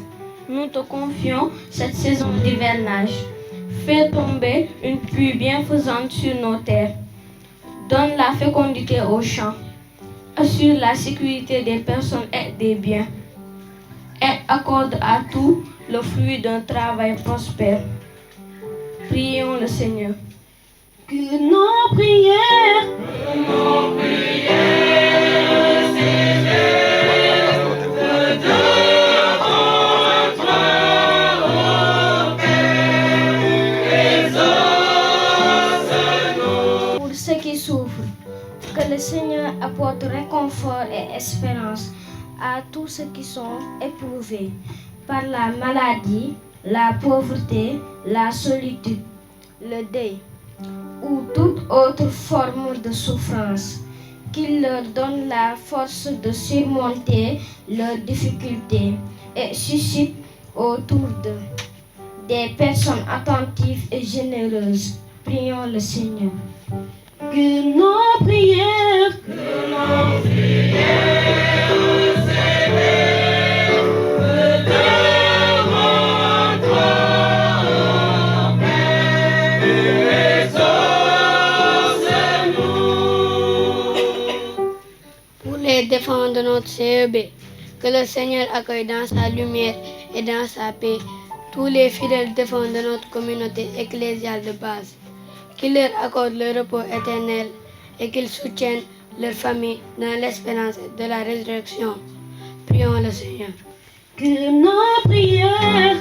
nous te confions cette saison d'hivernage. Fais tomber une pluie bienfaisante sur nos terres. Donne la fécondité aux champs. Assure la sécurité des personnes et des biens. Et accorde à tous le fruit d'un travail prospère. Prions le Seigneur. Que nos prières, Pour ceux qui souffrent, que le Seigneur apporte réconfort et espérance à tous ceux qui sont éprouvés par la maladie, la pauvreté, la solitude, le deuil ou toute autre forme de souffrance, qu'il leur donne la force de surmonter leurs difficultés et suscite autour d'eux des personnes attentives et généreuses. Prions le Seigneur. que nos prières, Pour les défendre de notre CEB, que le Seigneur accueille dans sa lumière et dans sa paix tous les fidèles défendants de notre communauté ecclésiale de base, qu'il leur accorde le repos éternel et qu'il soutienne leur famille dans l'espérance de la résurrection. Prions le Seigneur. que nos prières,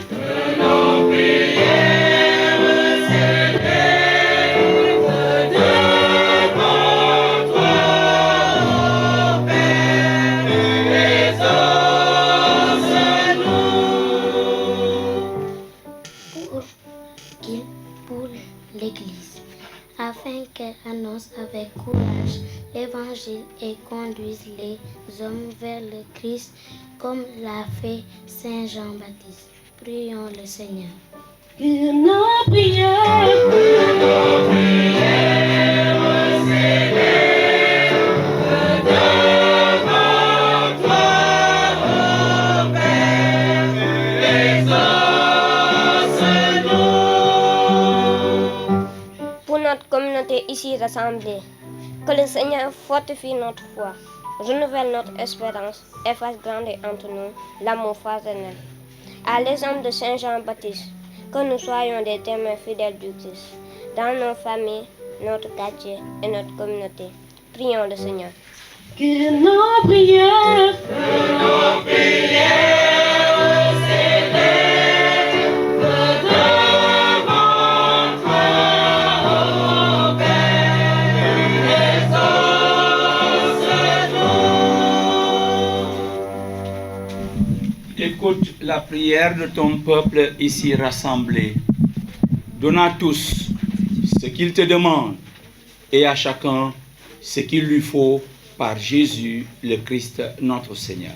Pour l'Église, afin qu'elle annonce avec courage l'Évangile et conduise les hommes vers le Christ comme l'a fait Saint Jean-Baptiste. Prions le Seigneur. que nos prières, Pour notre communauté ici rassemblée, que le Seigneur fortifie notre foi, renouvelle notre espérance et fasse grandir entre nous l'amour fraternel. À l'exemple de Saint Jean-Baptiste, que nous soyons des témoins fidèles du Christ, dans nos familles, notre quartier et notre communauté. Prions le Seigneur. que nos prières, Seigneur. écoute la prière de ton peuple ici rassemblé. Donne à tous ce qu'il te demande et à chacun ce qu'il lui faut par Jésus le Christ notre Seigneur.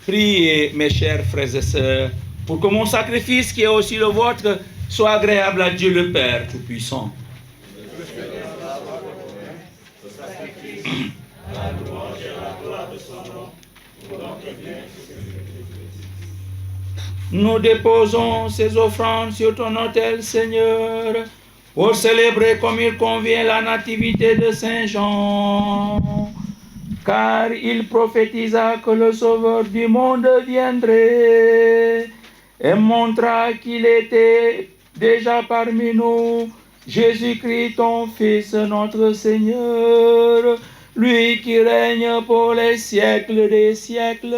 Priez, mes chers frères et sœurs, pour que mon sacrifice, qui est aussi le vôtre, soit agréable à Dieu le Père Tout-Puissant. Nous déposons ces offrandes sur ton autel, Seigneur, pour célébrer comme il convient la nativité de Saint Jean. Car il prophétisa que le Sauveur du monde viendrait et montra qu'il était déjà parmi nous, Jésus-Christ, ton Fils, notre Seigneur, lui qui règne pour les siècles des siècles.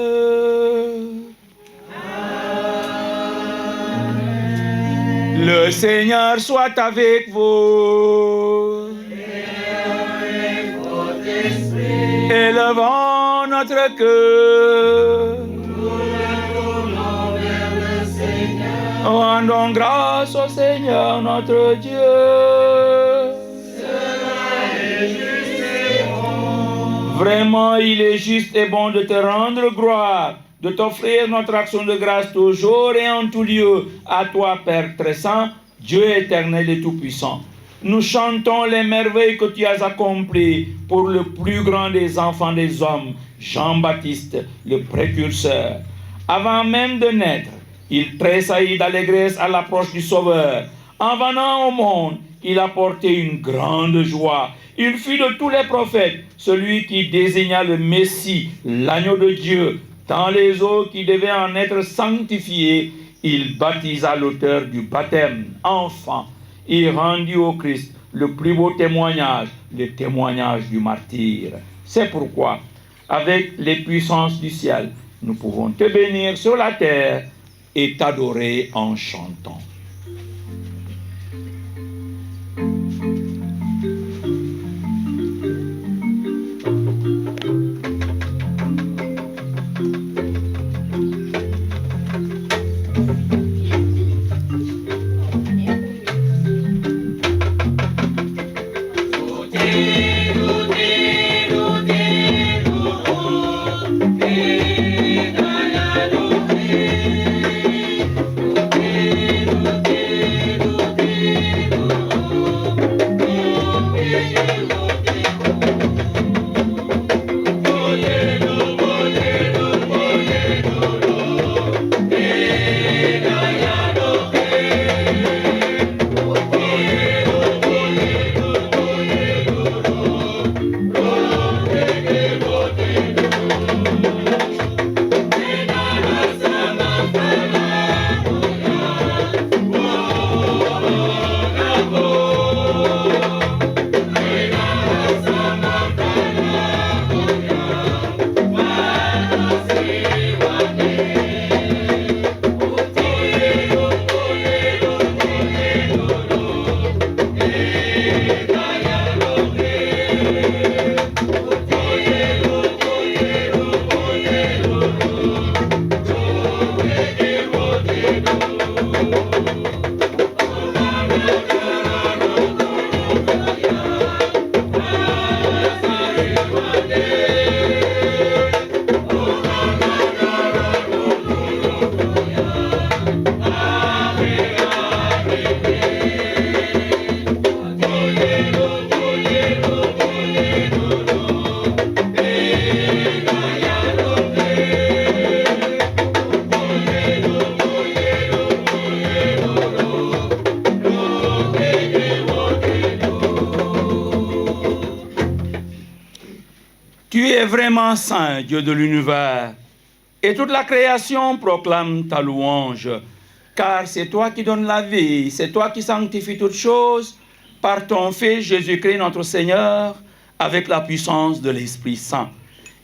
Le Seigneur soit avec vous. Élevons notre cœur. Rendons grâce au Seigneur notre Dieu. Vraiment, il est juste et bon de te rendre gloire, de t'offrir notre action de grâce toujours et en tout lieu à toi, Père très saint, Dieu éternel et tout-puissant. Nous chantons les merveilles que tu as accomplies pour le plus grand des enfants des hommes, Jean-Baptiste, le précurseur. Avant même de naître, il tressaillit d'allégresse à l'approche du Sauveur. En venant au monde, il apportait une grande joie. Il fut de tous les prophètes celui qui désigna le Messie, l'agneau de Dieu. Dans les eaux qui devaient en être sanctifiées, il baptisa l'auteur du baptême, enfant. Il rendit au Christ le plus beau témoignage, le témoignage du martyr. C'est pourquoi, avec les puissances du ciel, nous pouvons te bénir sur la terre et t'adorer en chantant. Thank you. Tu es vraiment saint, Dieu de l'univers, et toute la création proclame ta louange, car c'est toi qui donnes la vie, c'est toi qui sanctifies toutes choses par ton Fils Jésus-Christ notre Seigneur, avec la puissance de l'Esprit Saint.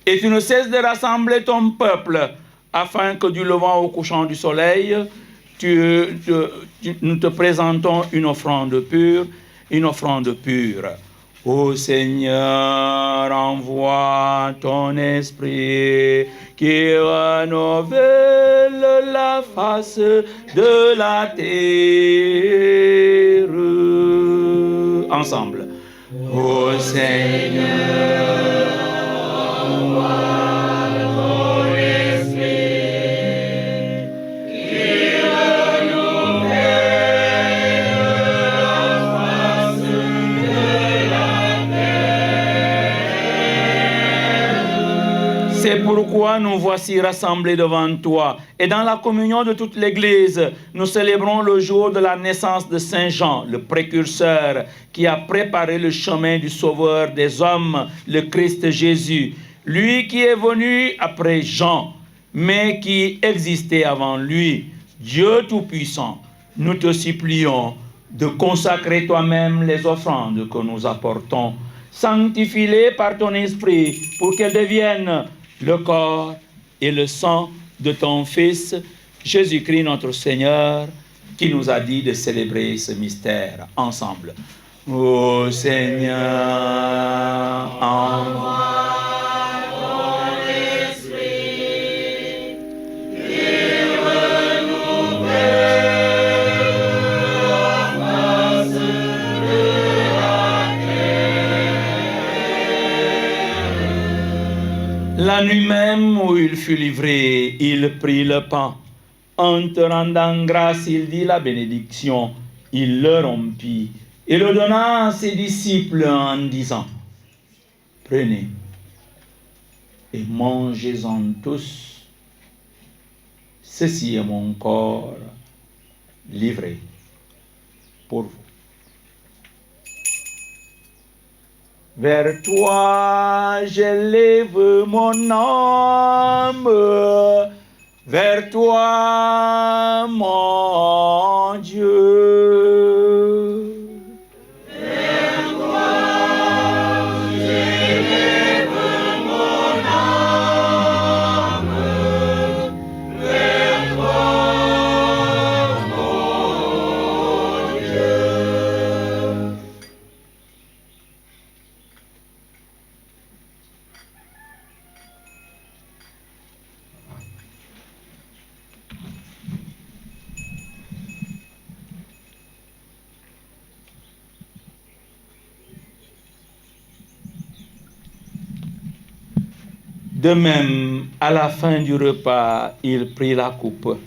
Et tu ne cesses de rassembler ton peuple, afin que du levant au couchant du soleil, nous te présentons une offrande pure, une offrande pure. Ô Seigneur, envoie ton esprit qui renouvelle la face de la terre. Ensemble. Ô Seigneur, envoie ton esprit qui renouvelle la face de la terre. C'est pourquoi nous voici rassemblés devant toi. Et dans la communion de toute l'Église, nous célébrons le jour de la naissance de Saint Jean, le précurseur, qui a préparé le chemin du Sauveur des hommes, le Christ Jésus. Lui qui est venu après Jean, mais qui existait avant lui. Dieu Tout-Puissant, nous te supplions de consacrer toi-même les offrandes que nous apportons. Sanctifie-les par ton esprit pour qu'elles deviennent le corps et le sang de ton Fils, Jésus-Christ notre Seigneur, qui nous a dit de célébrer ce mystère ensemble. Ô Seigneur, envoie ton esprit, qui renouvelle la face de la terre. La nuit même où il fut livré, il prit le pain. En te rendant grâce, il dit la bénédiction. Il le rompit et le donna à ses disciples en disant: prenez et mangez-en tous. Ceci est mon corps livré pour vous. Vers toi, j'élève mon âme, vers toi, mon Dieu. Vers toi, j'élève mon âme, vers toi, mon Dieu. De même, à la fin du repas, il prit la coupe.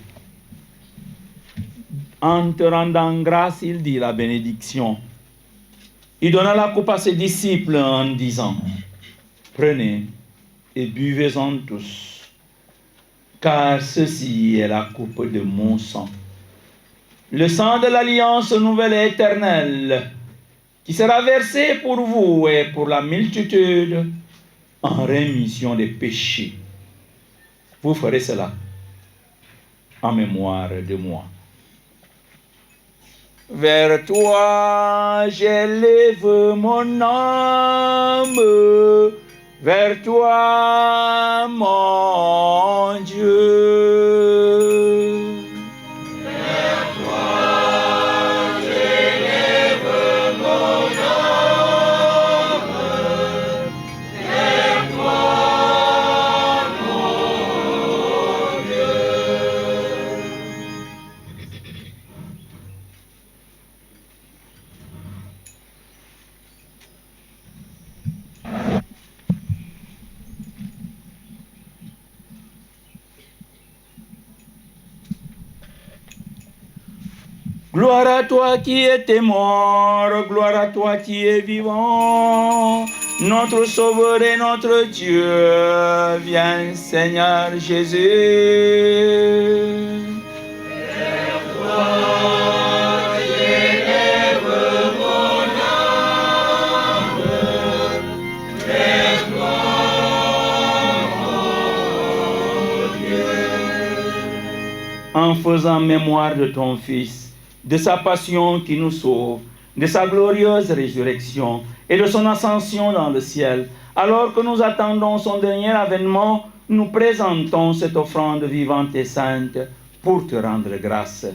En te rendant grâce, il dit la bénédiction. Il donna la coupe à ses disciples en disant: prenez et buvez-en tous, car ceci est la coupe de mon sang. Le sang de l'alliance nouvelle et éternelle, qui sera versé pour vous et pour la multitude en rémission des péchés. Vous ferez cela en mémoire de moi. Vers toi, j'élève mon âme, vers toi, mon Dieu. Vers toi, j'élève mon âme, vers toi, mon Dieu. Gloire à toi qui étais mort, gloire à toi qui es vivant, notre Sauveur et notre Dieu. Viens, Seigneur Jésus. Vers toi, j'élève mon âme, vers toi, faisant mémoire de ton Fils, de sa passion qui nous sauve, de sa glorieuse résurrection et de son ascension dans le ciel. Alors que nous attendons son dernier avènement, nous présentons cette offrande vivante et sainte pour te rendre grâce.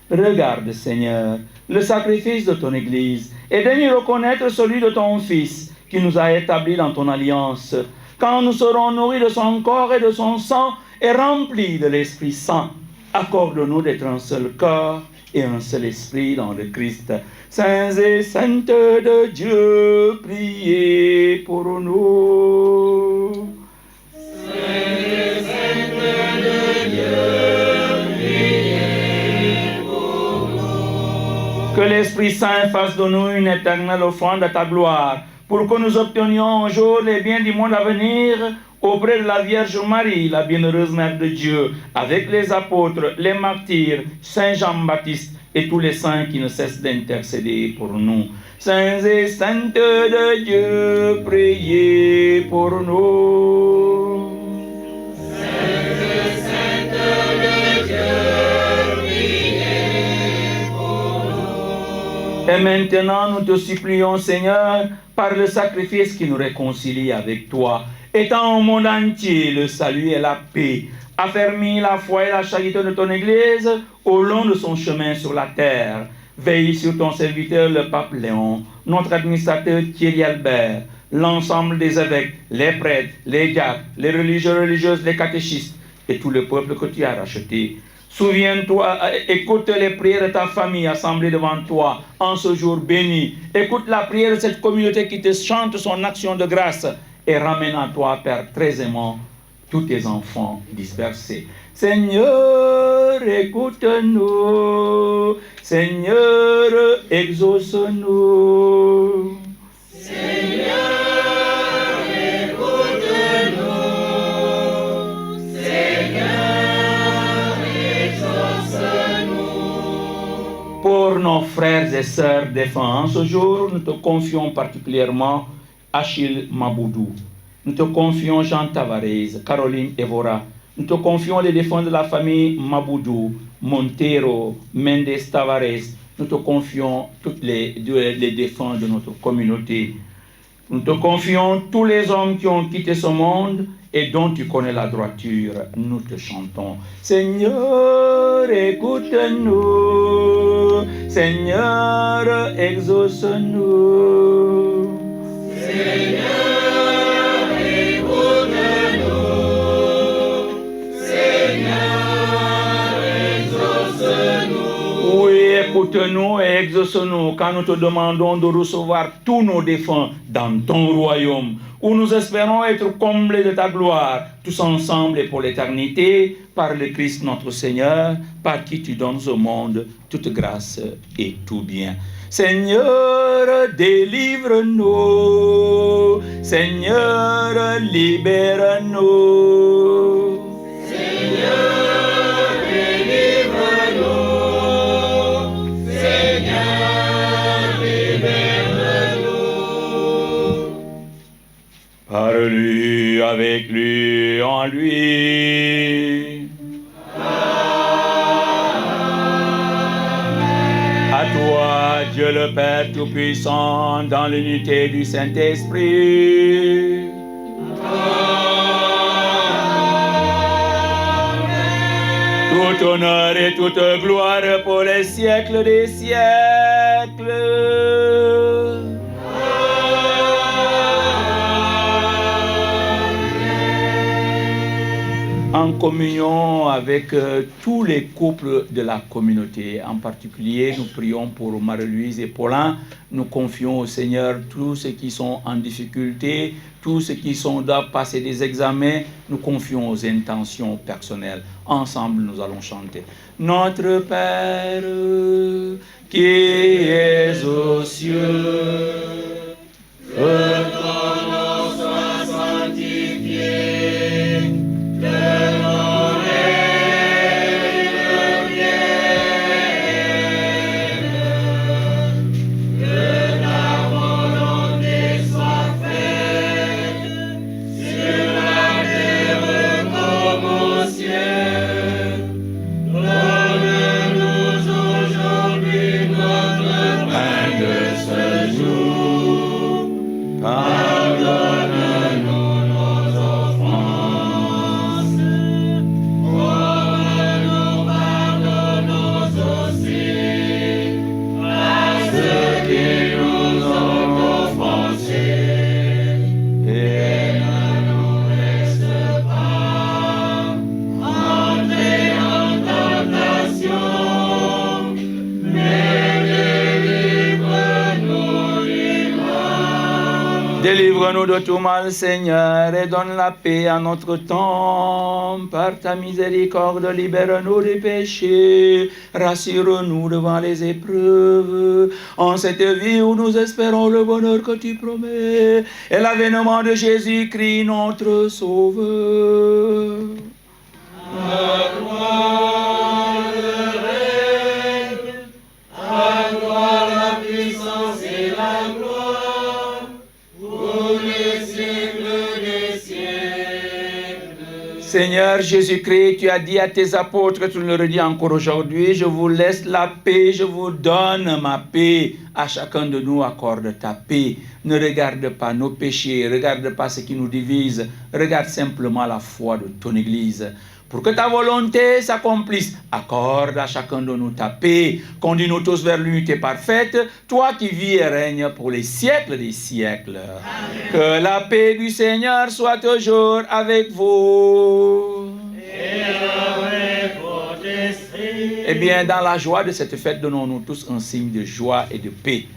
Regarde, Seigneur, le sacrifice de ton Église et daignes reconnaître celui de ton Fils qui nous a établis dans ton alliance. Quand nous serons nourris de son corps et de son sang et remplis de l'Esprit Saint, accorde-nous d'être un seul corps et un seul esprit dans le Christ. Saints et saintes de Dieu, priez pour nous. Saints et saintes de Dieu, priez pour nous. Que l'Esprit Saint fasse de nous une éternelle offrande à ta gloire, pour que nous obtenions un jour les biens du monde à venir auprès de la Vierge Marie, la bienheureuse Mère de Dieu, avec les apôtres, les martyrs, Saint Jean-Baptiste et tous les saints qui ne cessent d'intercéder pour nous. Saints et saintes de Dieu, priez pour nous. Saints et saintes de Dieu, priez pour nous. Et maintenant, nous te supplions, Seigneur, par le sacrifice qui nous réconcilie avec toi, étends au monde entier le salut et la paix. Affermis la foi et la charité de ton Église au long de son chemin sur la terre. Veille sur ton serviteur, le pape Léon, notre administrateur Thierry Albert, l'ensemble des évêques, les prêtres, les diacres, les religieux, religieuses, les catéchistes et tout le peuple que tu as racheté. Souviens-toi, écoute les prières de ta famille assemblée devant toi en ce jour béni. Écoute la prière de cette communauté qui te chante son action de grâce et ramène à toi, Père très aimant, tous tes enfants dispersés. Seigneur, écoute-nous. Seigneur, exauce-nous. Seigneur, écoute-nous. Seigneur, exauce-nous. Pour nos frères et sœurs défunts, en ce jour, nous te confions particulièrement Achille Maboudou. Nous te confions Jean Tavares, Caroline Evora. Nous te confions les défunts de la famille Maboudou, Montero, Mendes Tavares. Nous te confions tous les défunts de notre communauté. Nous te confions tous les hommes qui ont quitté ce monde et dont tu connais la droiture. Nous te chantons. Seigneur, écoute-nous. Seigneur, exauce-nous. Seigneur, écoute-nous. Seigneur, exauce-nous. Oui, écoute-nous et exauce-nous quand nous te demandons de recevoir tous nos défunts dans ton royaume, où nous espérons être comblés de ta gloire, tous ensemble et pour l'éternité, par le Christ notre Seigneur, par qui tu donnes au monde toute grâce et tout bien. Seigneur, délivre-nous. Seigneur, libère-nous. Seigneur, délivre-nous. Seigneur, libère-nous. Par lui, avec lui, en lui. À toi, Dieu le Père Tout-Puissant, dans l'unité du Saint-Esprit. Tout honneur et toute gloire pour les siècles des siècles. En communion avec tous les couples de la communauté. En particulier, nous prions pour Marie-Louise et Paulin. Nous confions au Seigneur tous ceux qui sont en difficulté, tous ceux qui doivent passer des examens. Nous confions aux intentions personnelles. Ensemble, nous allons chanter. Notre Père qui es aux cieux, que ton nom soit sanctifié. Donne-nous Délivre-nous de tout mal, Seigneur, et donne la paix à notre temps. Par ta miséricorde, libère-nous des péchés. Rassure-nous devant les épreuves. En cette vie où nous espérons le bonheur que tu promets et l'avènement de Jésus-Christ, notre Sauveur. À toi le règne, à toi la puissance et la gloire, pour les siècles des siècles. Seigneur Jésus-Christ, tu as dit à tes apôtres, tu le redis encore aujourd'hui, je vous laisse la paix, je vous donne ma paix. À chacun de nous accorde ta paix. Ne regarde pas nos péchés, regarde pas ce qui nous divise, regarde simplement la foi de ton Église. Pour que ta volonté s'accomplisse, accorde à chacun de nous ta paix. Conduis-nous tous vers l'unité parfaite, toi qui vis et règnes pour les siècles des siècles. Amen. Que la paix du Seigneur soit toujours avec vous. Et avec votre esprit. Eh bien, dans la joie de cette fête, donnons-nous tous un signe de joie et de paix.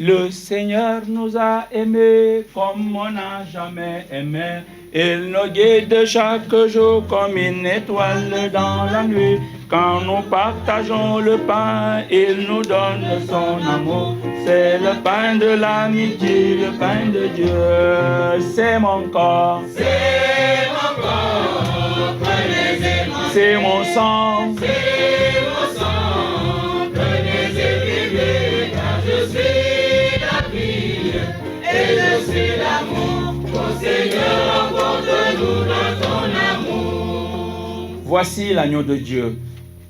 Le Seigneur nous a aimés comme on n'a jamais aimé. Il nous guide chaque jour comme une étoile dans la nuit. Quand nous partageons le pain, il nous donne son amour. C'est le pain de l'amitié, le pain de Dieu. C'est mon corps. C'est mon corps, prenez-et mangez. C'est mon sang. C'est mon sang, prenez et buvez, car je suis la vie et je suis l'amour. Ô Seigneur, emporte-nous dans ton amour. Voici l'agneau de Dieu.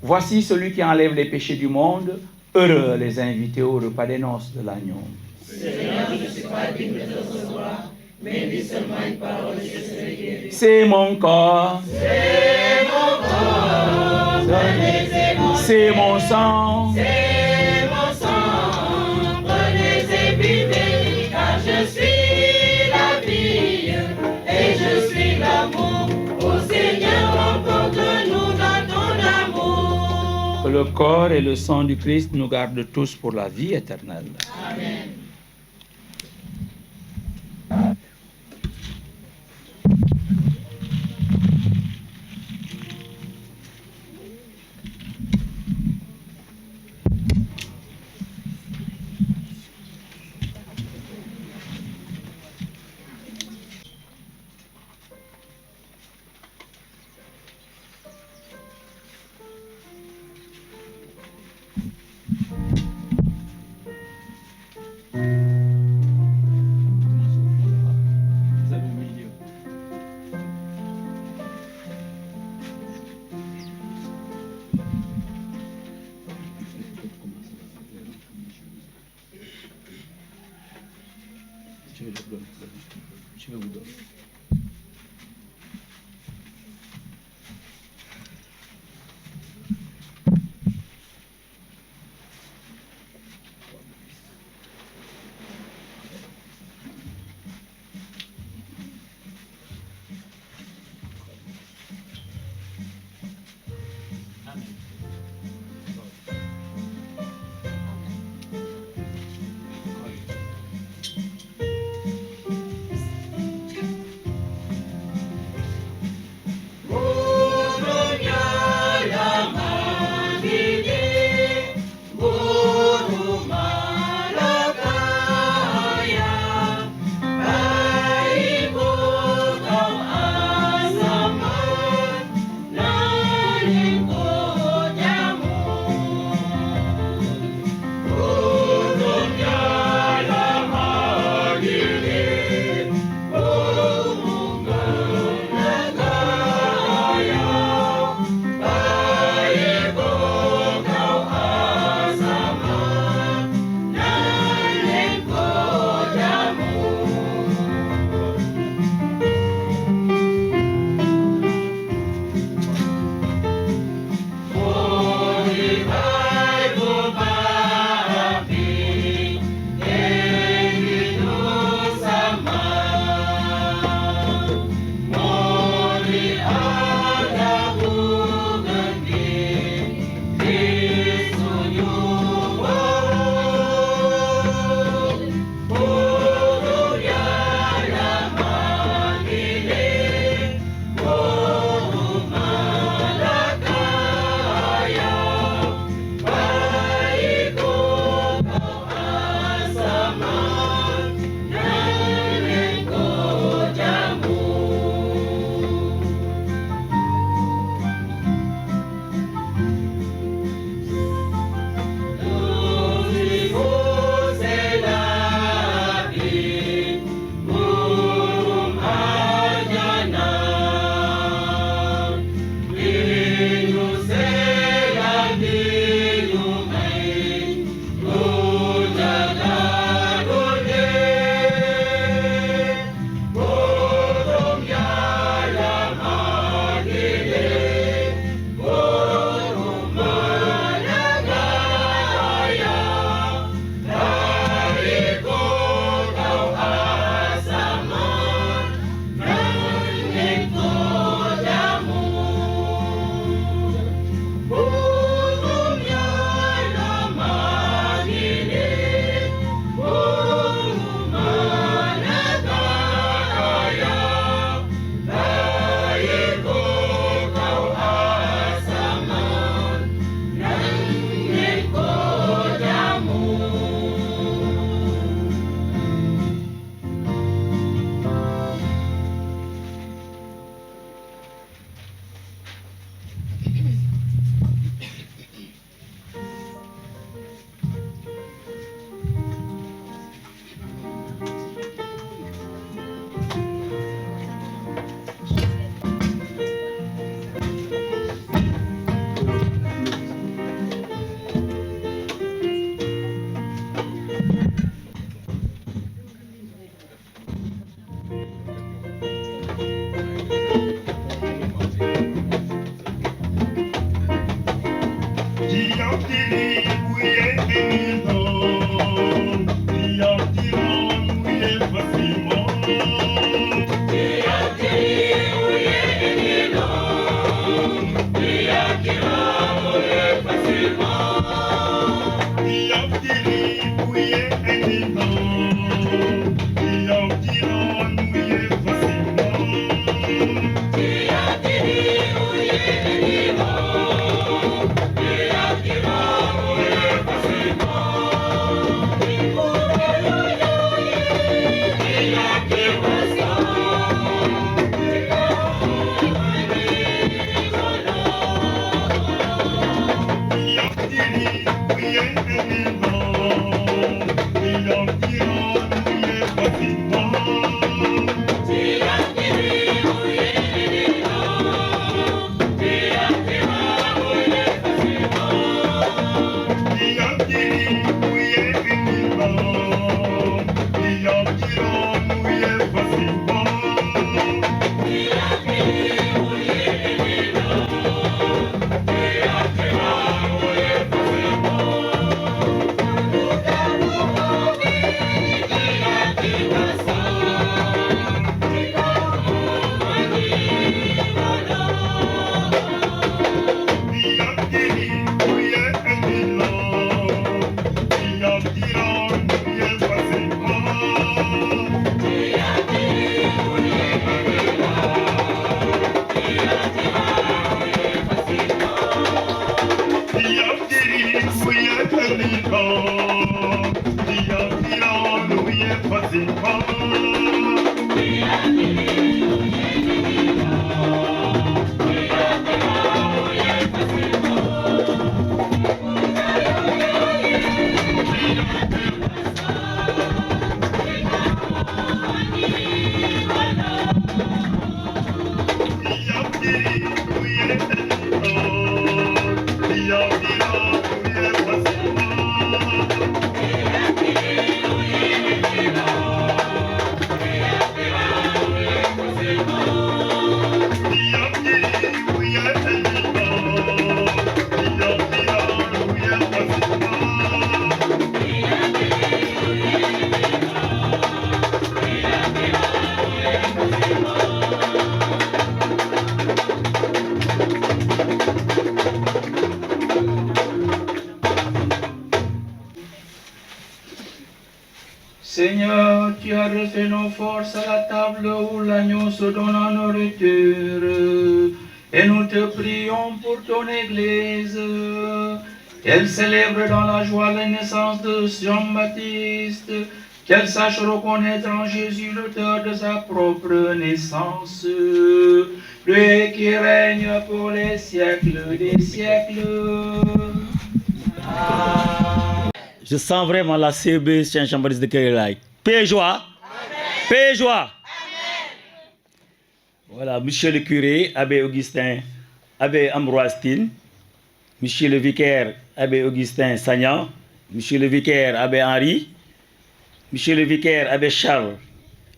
Voici celui qui enlève les péchés du monde. Heureux les invités au repas des noces de l'agneau. Seigneur, je ne suis pas digne de te recevoir, mais dis seulement une parole et je serai guéri. C'est mon corps. C'est mon corps, prenez et mangez. C'est mon sang. C'est mon sang, prenez et buvez, car je suis la vie et je suis l'amour. Ô Seigneur, emporte-nous dans ton amour. Que le corps et le sang du Christ nous gardent tous pour la vie éternelle. Amen. Je vais vous donner. Seigneur, tu as refait nos forces à la table où l'agneau se donne en nourriture. Et nous te prions pour ton Église, qu'elle célèbre dans la joie la naissance de Jean-Baptiste, qu'elle sache reconnaître en Jésus l'auteur de sa propre naissance, lui qui règne pour les siècles des siècles. Je sens vraiment la CB Saint-Jean-Baptiste de Kérelaï. Paix et joie. Paix et joie. Voilà, monsieur le curé, abbé Augustin, abbé Ambroise Tine, monsieur le vicaire, abbé Augustin Sagnan, monsieur le vicaire, abbé Henri, monsieur le vicaire, abbé Charles,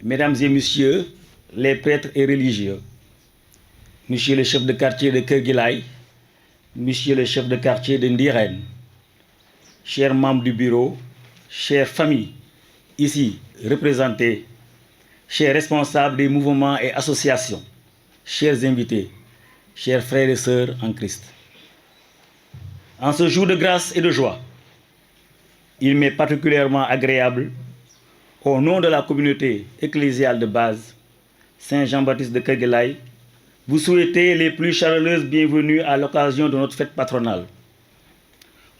mesdames et messieurs, les prêtres et religieux, monsieur le chef de quartier de Kerguilaï, monsieur le chef de quartier de Ndiren, chers membres du bureau, chères familles, ici représentées, chers responsables des mouvements et associations, chers invités, chers frères et sœurs en Christ. En ce jour de grâce et de joie, il m'est particulièrement agréable, au nom de la communauté ecclésiale de base, Saint-Jean-Baptiste de Kerguilaï, vous souhaiter les plus chaleureuses bienvenues à l'occasion de notre fête patronale.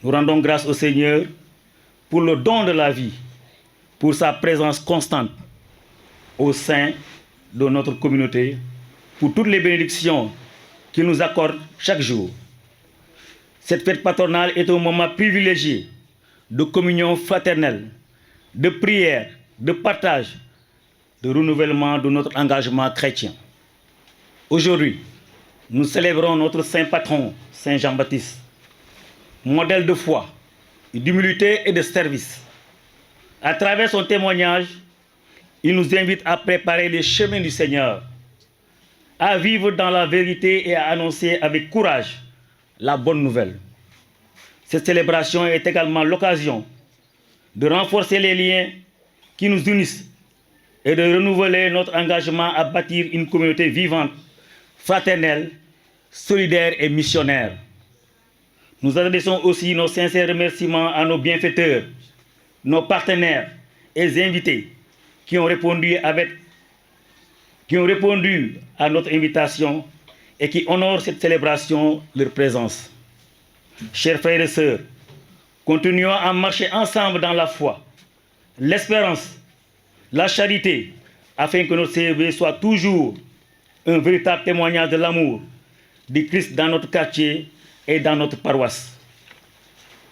Nous rendons grâce au Seigneur pour le don de la vie, pour sa présence constante au sein de notre communauté, pour toutes les bénédictions qu'il nous accorde chaque jour. Cette fête patronale est un moment privilégié de communion fraternelle, de prière, de partage, de renouvellement de notre engagement chrétien. Aujourd'hui, nous célébrons notre saint patron, Saint Jean-Baptiste, modèle de foi, d'humilité et de service. À travers son témoignage, il nous invite à préparer les chemins du Seigneur, à vivre dans la vérité et à annoncer avec courage la bonne nouvelle. Cette célébration est également l'occasion de renforcer les liens qui nous unissent et de renouveler notre engagement à bâtir une communauté vivante, fraternelle, solidaire et missionnaire. Nous adressons aussi nos sincères remerciements à nos bienfaiteurs, nos partenaires et invités qui ont répondu à notre invitation et qui honorent cette célébration leur présence. Chers frères et sœurs, continuons à marcher ensemble dans la foi, l'espérance, la charité, afin que notre CV soit toujours un véritable témoignage de l'amour du Christ dans notre quartier et dans notre paroisse.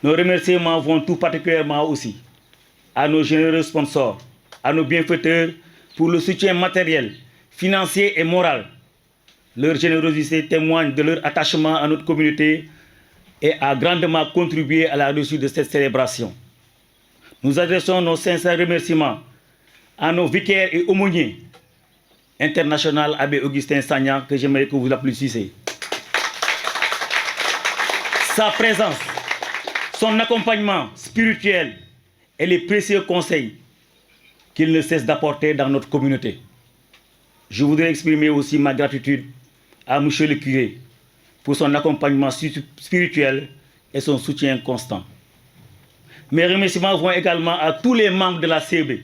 Nos remerciements vont tout particulièrement aussi à nos généreux sponsors, à nos bienfaiteurs pour le soutien matériel, financier et moral. Leur générosité témoigne de leur attachement à notre communauté et a grandement contribué à la réussite de cette célébration. Nous adressons nos sincères remerciements à nos vicaires et aumôniers international abbé Augustin Sagnan, que j'aimerais que vous applaudissiez. Sa présence, son accompagnement spirituel et les précieux conseils qu'il ne cesse d'apporter dans notre communauté. Je voudrais exprimer aussi ma gratitude à M. le curé pour son accompagnement spirituel et son soutien constant. Mes remerciements vont également à tous les membres de la CEB,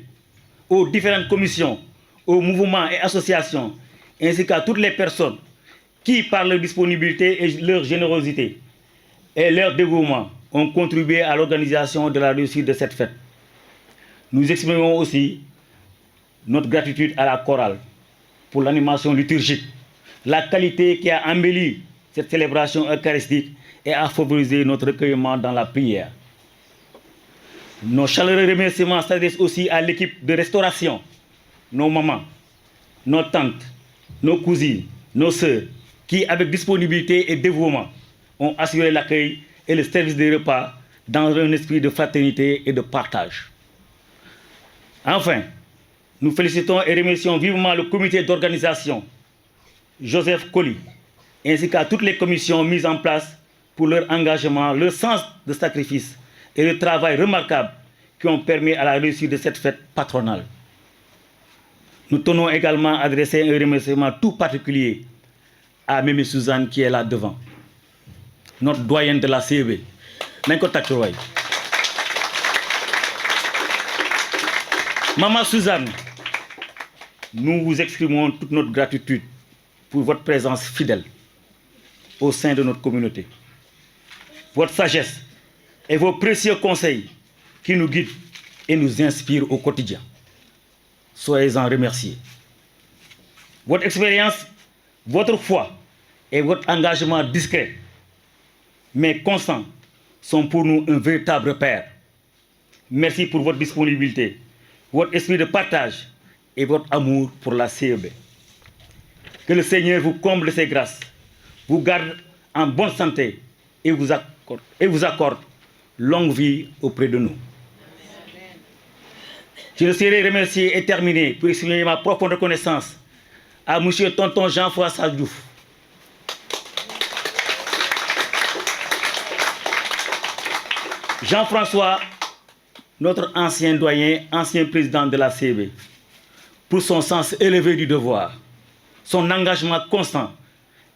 aux différentes commissions, aux mouvements et associations, ainsi qu'à toutes les personnes qui, par leur disponibilité et leur générosité et leur dévouement, ont contribué à l'organisation de la réussite de cette fête. Nous exprimons aussi notre gratitude à la chorale pour l'animation liturgique, la qualité qui a embelli cette célébration eucharistique et a favorisé notre recueillement dans la prière. Nos chaleureux remerciements s'adressent aussi à l'équipe de restauration, nos mamans, nos tantes, nos cousines, nos sœurs, qui, avec disponibilité et dévouement, ont assuré l'accueil et le service des repas dans un esprit de fraternité et de partage. Enfin, nous félicitons et remercions vivement le comité d'organisation, Joseph Colli, ainsi qu'à toutes les commissions mises en place pour leur engagement, leur sens de sacrifice et le travail remarquable qui ont permis à la réussite de cette fête patronale. Nous tenons également à adresser un remerciement tout particulier à Mémé Suzanne qui est là devant, notre doyenne de la CEB. Maman Suzanne, nous vous exprimons toute notre gratitude pour votre présence fidèle au sein de notre communauté. Votre sagesse et vos précieux conseils qui nous guident et nous inspirent au quotidien. Soyez-en remerciés. Votre expérience, votre foi et votre engagement discret, mais constant, sont pour nous un véritable repère. Merci pour votre disponibilité, votre esprit de partage et votre amour pour la CEB. Que le Seigneur vous comble de ses grâces, vous garde en bonne santé et vous accorde longue vie auprès de nous. Je ne serai remercié et terminé pour exprimer ma profonde reconnaissance à M. Tonton Jean-François Diouf. Jean-François, notre ancien doyen, ancien président de la CEB, pour son sens élevé du devoir, son engagement constant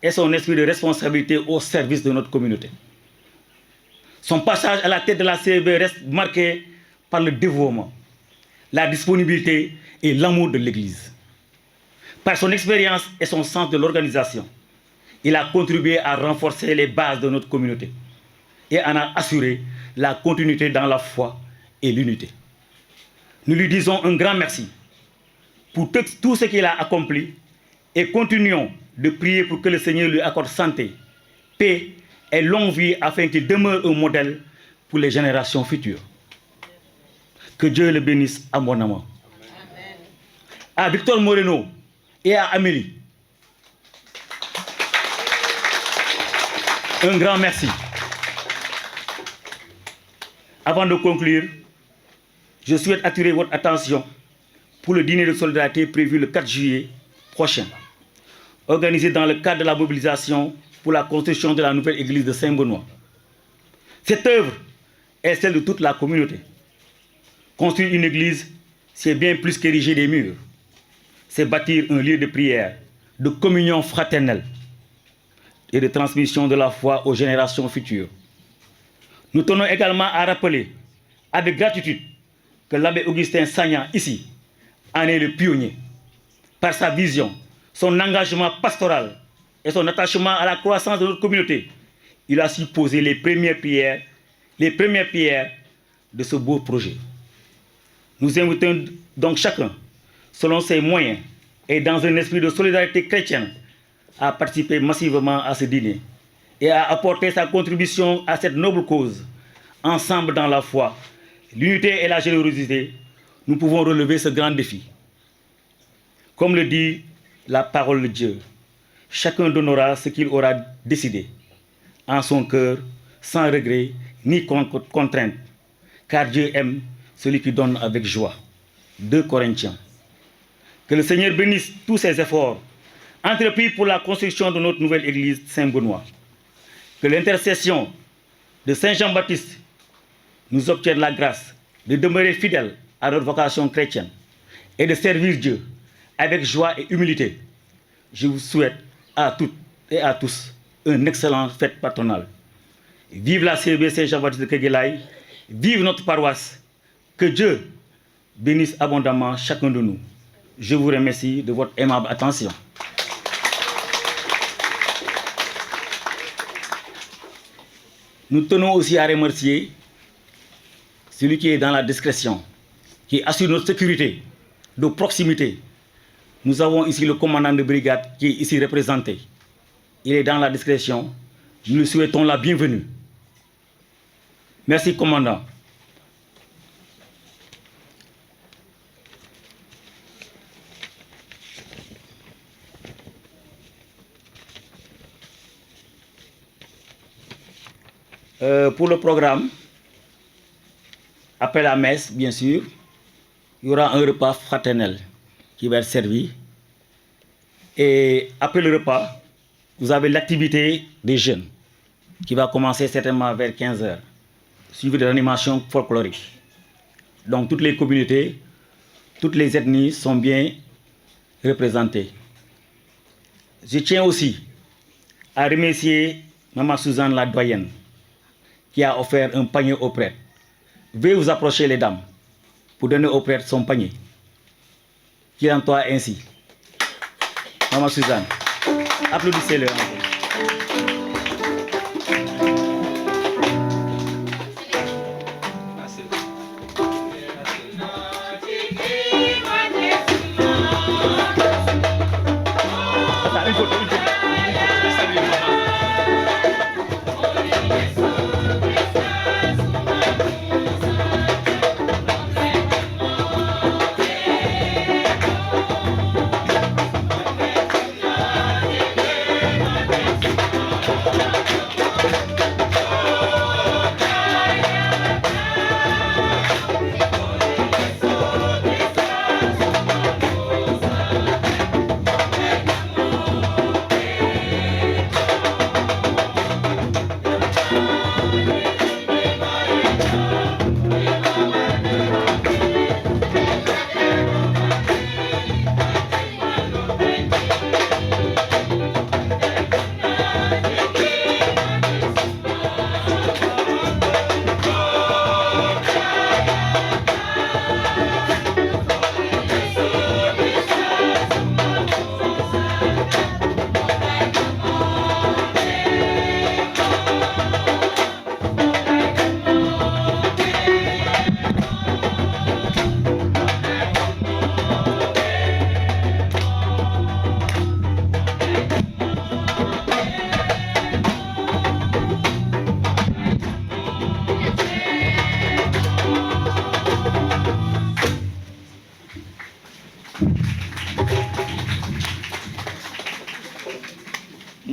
et son esprit de responsabilité au service de notre communauté. Son passage à la tête de la CEB reste marqué par le dévouement, la disponibilité et l'amour de l'Église. Par son expérience et son sens de l'organisation, il a contribué à renforcer les bases de notre communauté et en a assuré la continuité dans la foi et l'unité. Nous lui disons un grand merci pour tout ce qu'il a accompli et continuons de prier pour que le Seigneur lui accorde santé, paix et longue vie afin qu'il demeure un modèle pour les générations futures. Que Dieu le bénisse abondamment. Amen. À Victor Moreno et à Amélie, un grand merci. Avant de conclure, je souhaite attirer votre attention pour le dîner de solidarité prévu le 4 juillet prochain, organisé dans le cadre de la mobilisation pour la construction de la nouvelle église de Saint-Benoît. Cette œuvre est celle de toute la communauté. Construire une église, c'est bien plus qu'ériger des murs. C'est bâtir un lieu de prière, de communion fraternelle et de transmission de la foi aux générations futures. Nous tenons également à rappeler, avec gratitude, que l'abbé Augustin Sagnan, ici, en est le pionnier. Par sa vision, son engagement pastoral et son attachement à la croissance de notre communauté, il a su poser les premières pierres de ce beau projet. Nous invitons donc chacun, selon ses moyens et dans un esprit de solidarité chrétienne, à participer massivement à ce dîner et à apporter sa contribution à cette noble cause. Ensemble dans la foi, l'unité et la générosité, nous pouvons relever ce grand défi. Comme le dit la parole de Dieu, chacun donnera ce qu'il aura décidé, en son cœur, sans regret ni contrainte, car Dieu aime celui qui donne avec joie. 2 Corinthiens. Que le Seigneur bénisse tous ces efforts entrepris pour la construction de notre nouvelle église Saint-Benoît. Que l'intercession de Saint Jean-Baptiste nous obtienne la grâce de demeurer fidèles à notre vocation chrétienne et de servir Dieu avec joie et humilité. Je vous souhaite à toutes et à tous une excellente fête patronale. Vive la CEB Saint Jean-Baptiste de Keguelaye, vive notre paroisse. Que Dieu bénisse abondamment chacun de nous. Je vous remercie de votre aimable attention. Nous tenons aussi à remercier celui qui est dans la discrétion, qui assure notre sécurité de proximité. Nous avons ici le commandant de brigade qui est ici représenté. Il est dans la discrétion. Nous lui souhaitons la bienvenue. Merci, commandant. Pour le programme, après la messe, bien sûr, il y aura un repas fraternel qui va être servi. Et après le repas, vous avez l'activité des jeunes qui va commencer certainement vers 15h, suivi de l'animation folklorique. Donc toutes les communautés, toutes les ethnies sont bien représentées. Je tiens aussi à remercier Maman Suzanne la doyenne qui a offert un panier aux prêtres. Veuillez vous approcher les dames pour donner aux prêtres son panier. Qu'il en soit ainsi. Maman Suzanne, applaudissez-le.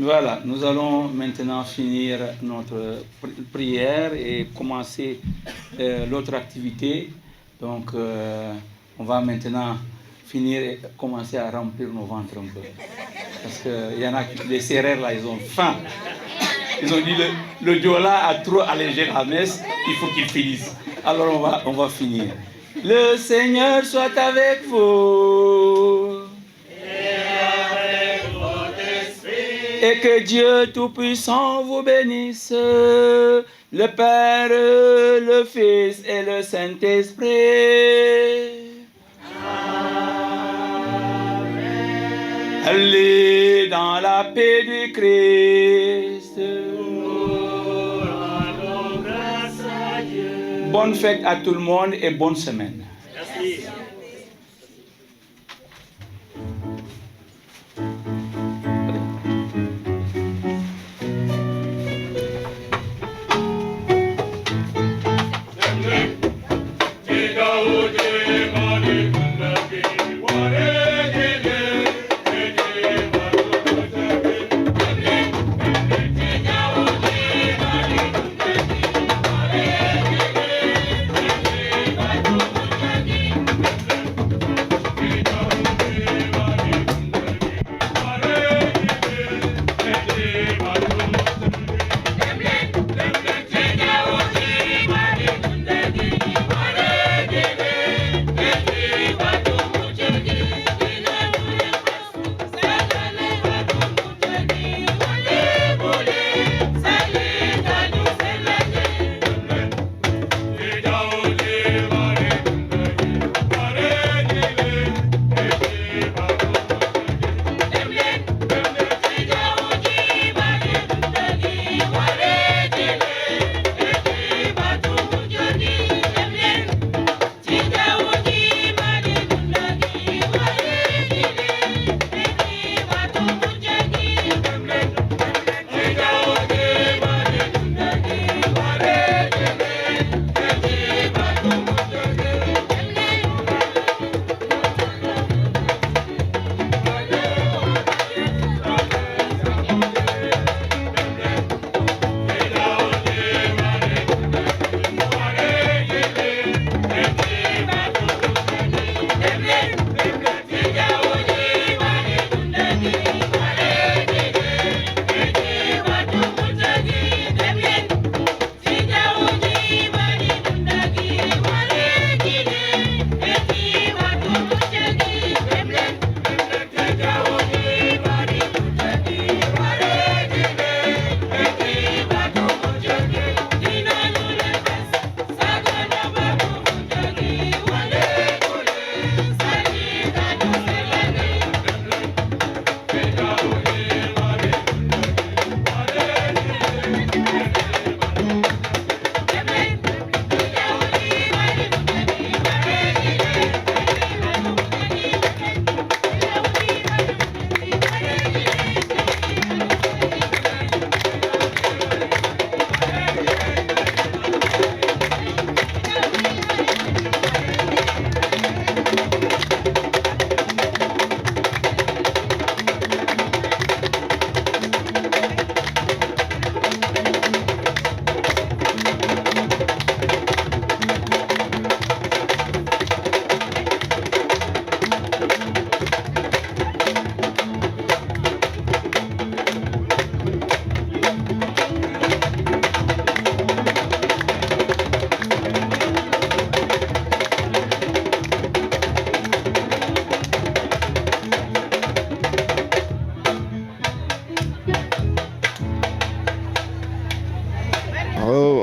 Voilà, nous allons maintenant finir notre prière et commencer l'autre activité. Donc, on va maintenant finir et commencer à remplir nos ventres un peu. Parce qu'il y en a qui, les serrères là, ils ont faim. Ils ont dit le Diola a trop allégé la messe, il faut qu'il finisse. Alors on va finir. Le Seigneur soit avec vous. Et que Dieu Tout-Puissant vous bénisse, le Père, le Fils et le Saint-Esprit. Amen. Allez dans la paix du Christ. Nous rendons grâce à Dieu. Bonne fête à tout le monde et bonne semaine. Merci.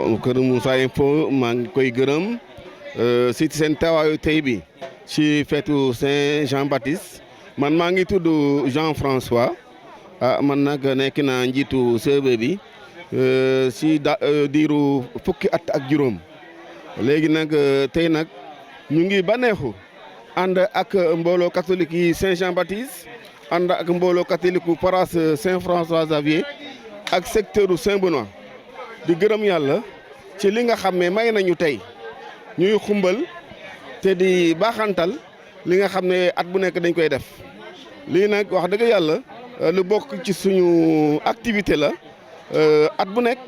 Kër Moussa Info maa ngi koy gërëm si seen teewaayu tey bi ci feetu Saint Jean-Baptiste man maa ngi tudd Jean-François man nag nekk naa njiitu CEB bi si diiru fukki at ak juróom léegi nag tey nag ñu ngi baneexu ànd ak mbooloo catholique yi Saint Jean-Baptiste ànd ak mbooloo catholique u paroisse Saint-François Xavier ak secteur u Saint-Benoît di gërëm yàlla ci li nga xam ne may nañu tey ñuy xumbal te di baaxantal li nga xam ne at bu nekk dañ koy def lii nag wax dëgg yàlla lu bokk ci suñu activité la at bu nekk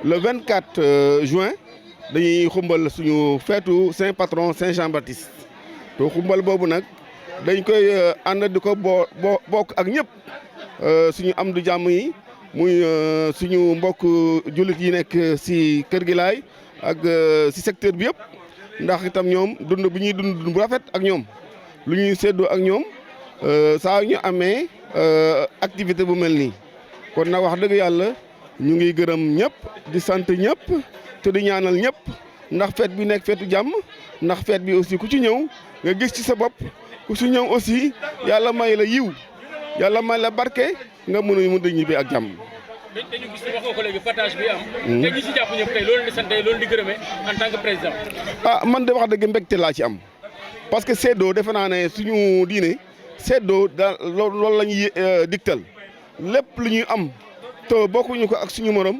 le 24 juin dañuy xumbal suñu feetu Saint Patron Saint Jean-Baptiste te xumbal boobu nag dañ koy ànd di ko bokk ak ñëpp suñu am du jàmm yi muy suñu mbokk jullit yi nekk si Kër Gilaay ak si secteur bi yëpp ndax itam ñoom dund bi ñuy dund bu rafet ak ñoom lu ñuy séddoo ak ñoom saa ñu amee activité bu mel nii kon nag wax dëgg yàlla ñu ngi gërëm ñëpp di sant ñëpp te di ñaanal ñëpp ndax feet bi nekk feetu jàmm ndax feet bi aussi ku ci ñëw nga gis ci sa bopp ku ci ñëw aussi yàlla may la yiw yàlla may la barke nga mën a ñibbi ak jàmm. dañu gis wax nga ko léegi partage bi am. te ñi ci jàpp ñëpp tey loolu di sant loolu di gërëmee en tant que président. man de wax dëgg mbégte laa ci am parce que seddoo defe naa ne suñu diine seddoo daal loolu la ñuy digtal lépp lu ñuy am te bokkuñu ko ak suñu morom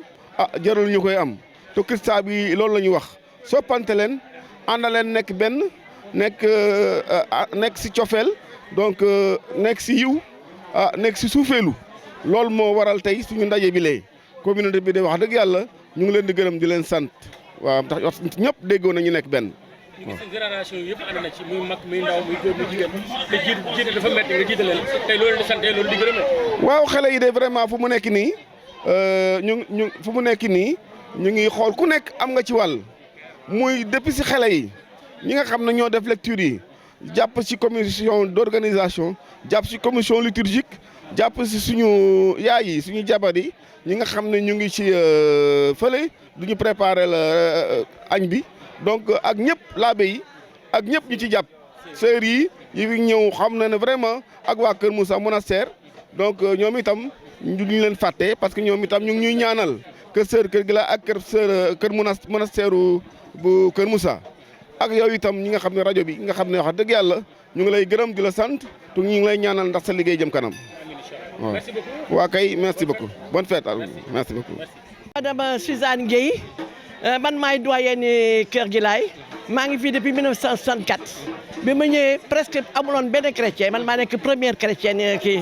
jarul ñu koy am te Christa bi loolu la ñuy wax soppante leen ànd leen nekk benn nekk si cofeel donc nekk si yiw nekk si suufeelu loolu moo waral tey suñu ndaje bi lee communauté bi de wax dëgg yàlla ñu ngi leen di gërëm di leen sant waaw ndax ñëpp déggoo nañu nekk benn. ñu gis génération yëpp ànd na ci muy mag muy ndaw muy góor muy jigéen te jiite dafa métti nga jiite leen tey loolu di sant loolu di gërëm. waaw xale yi de vraiment fu mu nekk nii fu mu nekk nii ñu ngi xool ku nekk am nga ci wàll muy depuis si xale yi ñi nga xam ne ñoo def lecture yi jàpp ci commission d'organisation jàpp ci commission liturgique jàpp ci suñu yaay yi suñu jabar yi ñi nga xam ne ñu ngi ci fële du ñu préparer la añ bi donc ak ñëpp laabe yi ak ñëpp ñu ci jàpp sœurs yi fi ñëw xam na ne vraiment ak waa Kër Moussa monastère donc ñoom itam ñu leen fàtte parce que ñoom itam ñu ngi ñuy ñaanal kër sœur Kër Gila ak kër monastère bu Kër Moussa ak yow itam ñi nga xam ne rajo bi nga xam ne wax dëgg yàlla ñu ngi lay gërëm di la sant te ñu ngi lay ñaanal ndax sa liggéey jëm kanam waaw. waa kay merci beaucoup bonne fête merci beaucoup. Madame Suzanne Gueye man maay doyenne Kër Gilaay maa ngi fii depuis 1964 bi ma ñëwee presque amuloon benn chrétien man maa nekk première chrétienne kii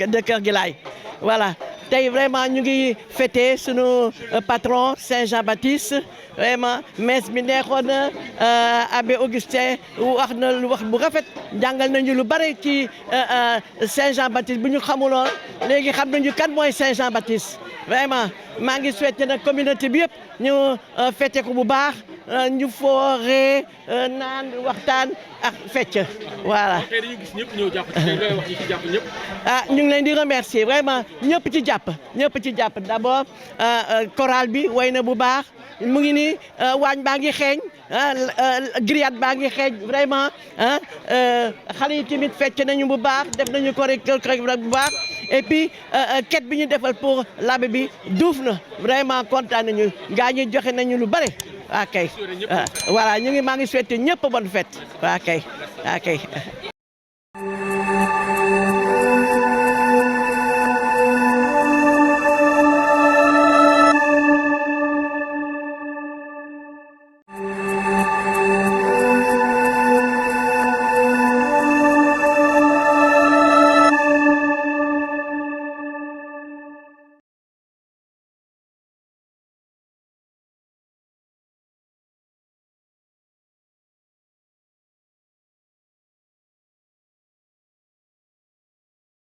de Kër Gilaay voilà. tey vraiment ñu ngi fêté sunu patron Saint Jean-Baptiste vraiment messe bi neexoon na abbé Augustin wax na lu wax bu rafet jàngal nañu lu bari ci Saint Jean-Baptiste bu ñu xamuloon léegi xam nañu kan mooy Saint Jean-Baptiste vraiment maa ngi souhaité nag communauté bi yëpp ñu fêté ko bu baax ñu fooree naan waxtaan ak fecc voilà. tey dañu gis ñëpp ñëw jàpp ci looy wax ñi ci jàpp ñëpp. ñu ngi leen di remercier vraiment ñëpp ci jàpp d'abord chorale bi way na bu baax mu ngi nii waañ baa ngi xeeñ grillade baa ngi xeeñ vraiment xale yi tamit fecc nañu bu baax def nañu ko bu baax et puis quête bi ñu defal pour l'abbé bi duuf na vraiment kontaan nañu gaa ñi joxe nañu lu bare waa kay voilà maa ngi souhaité ñëpp bonne fête waa kay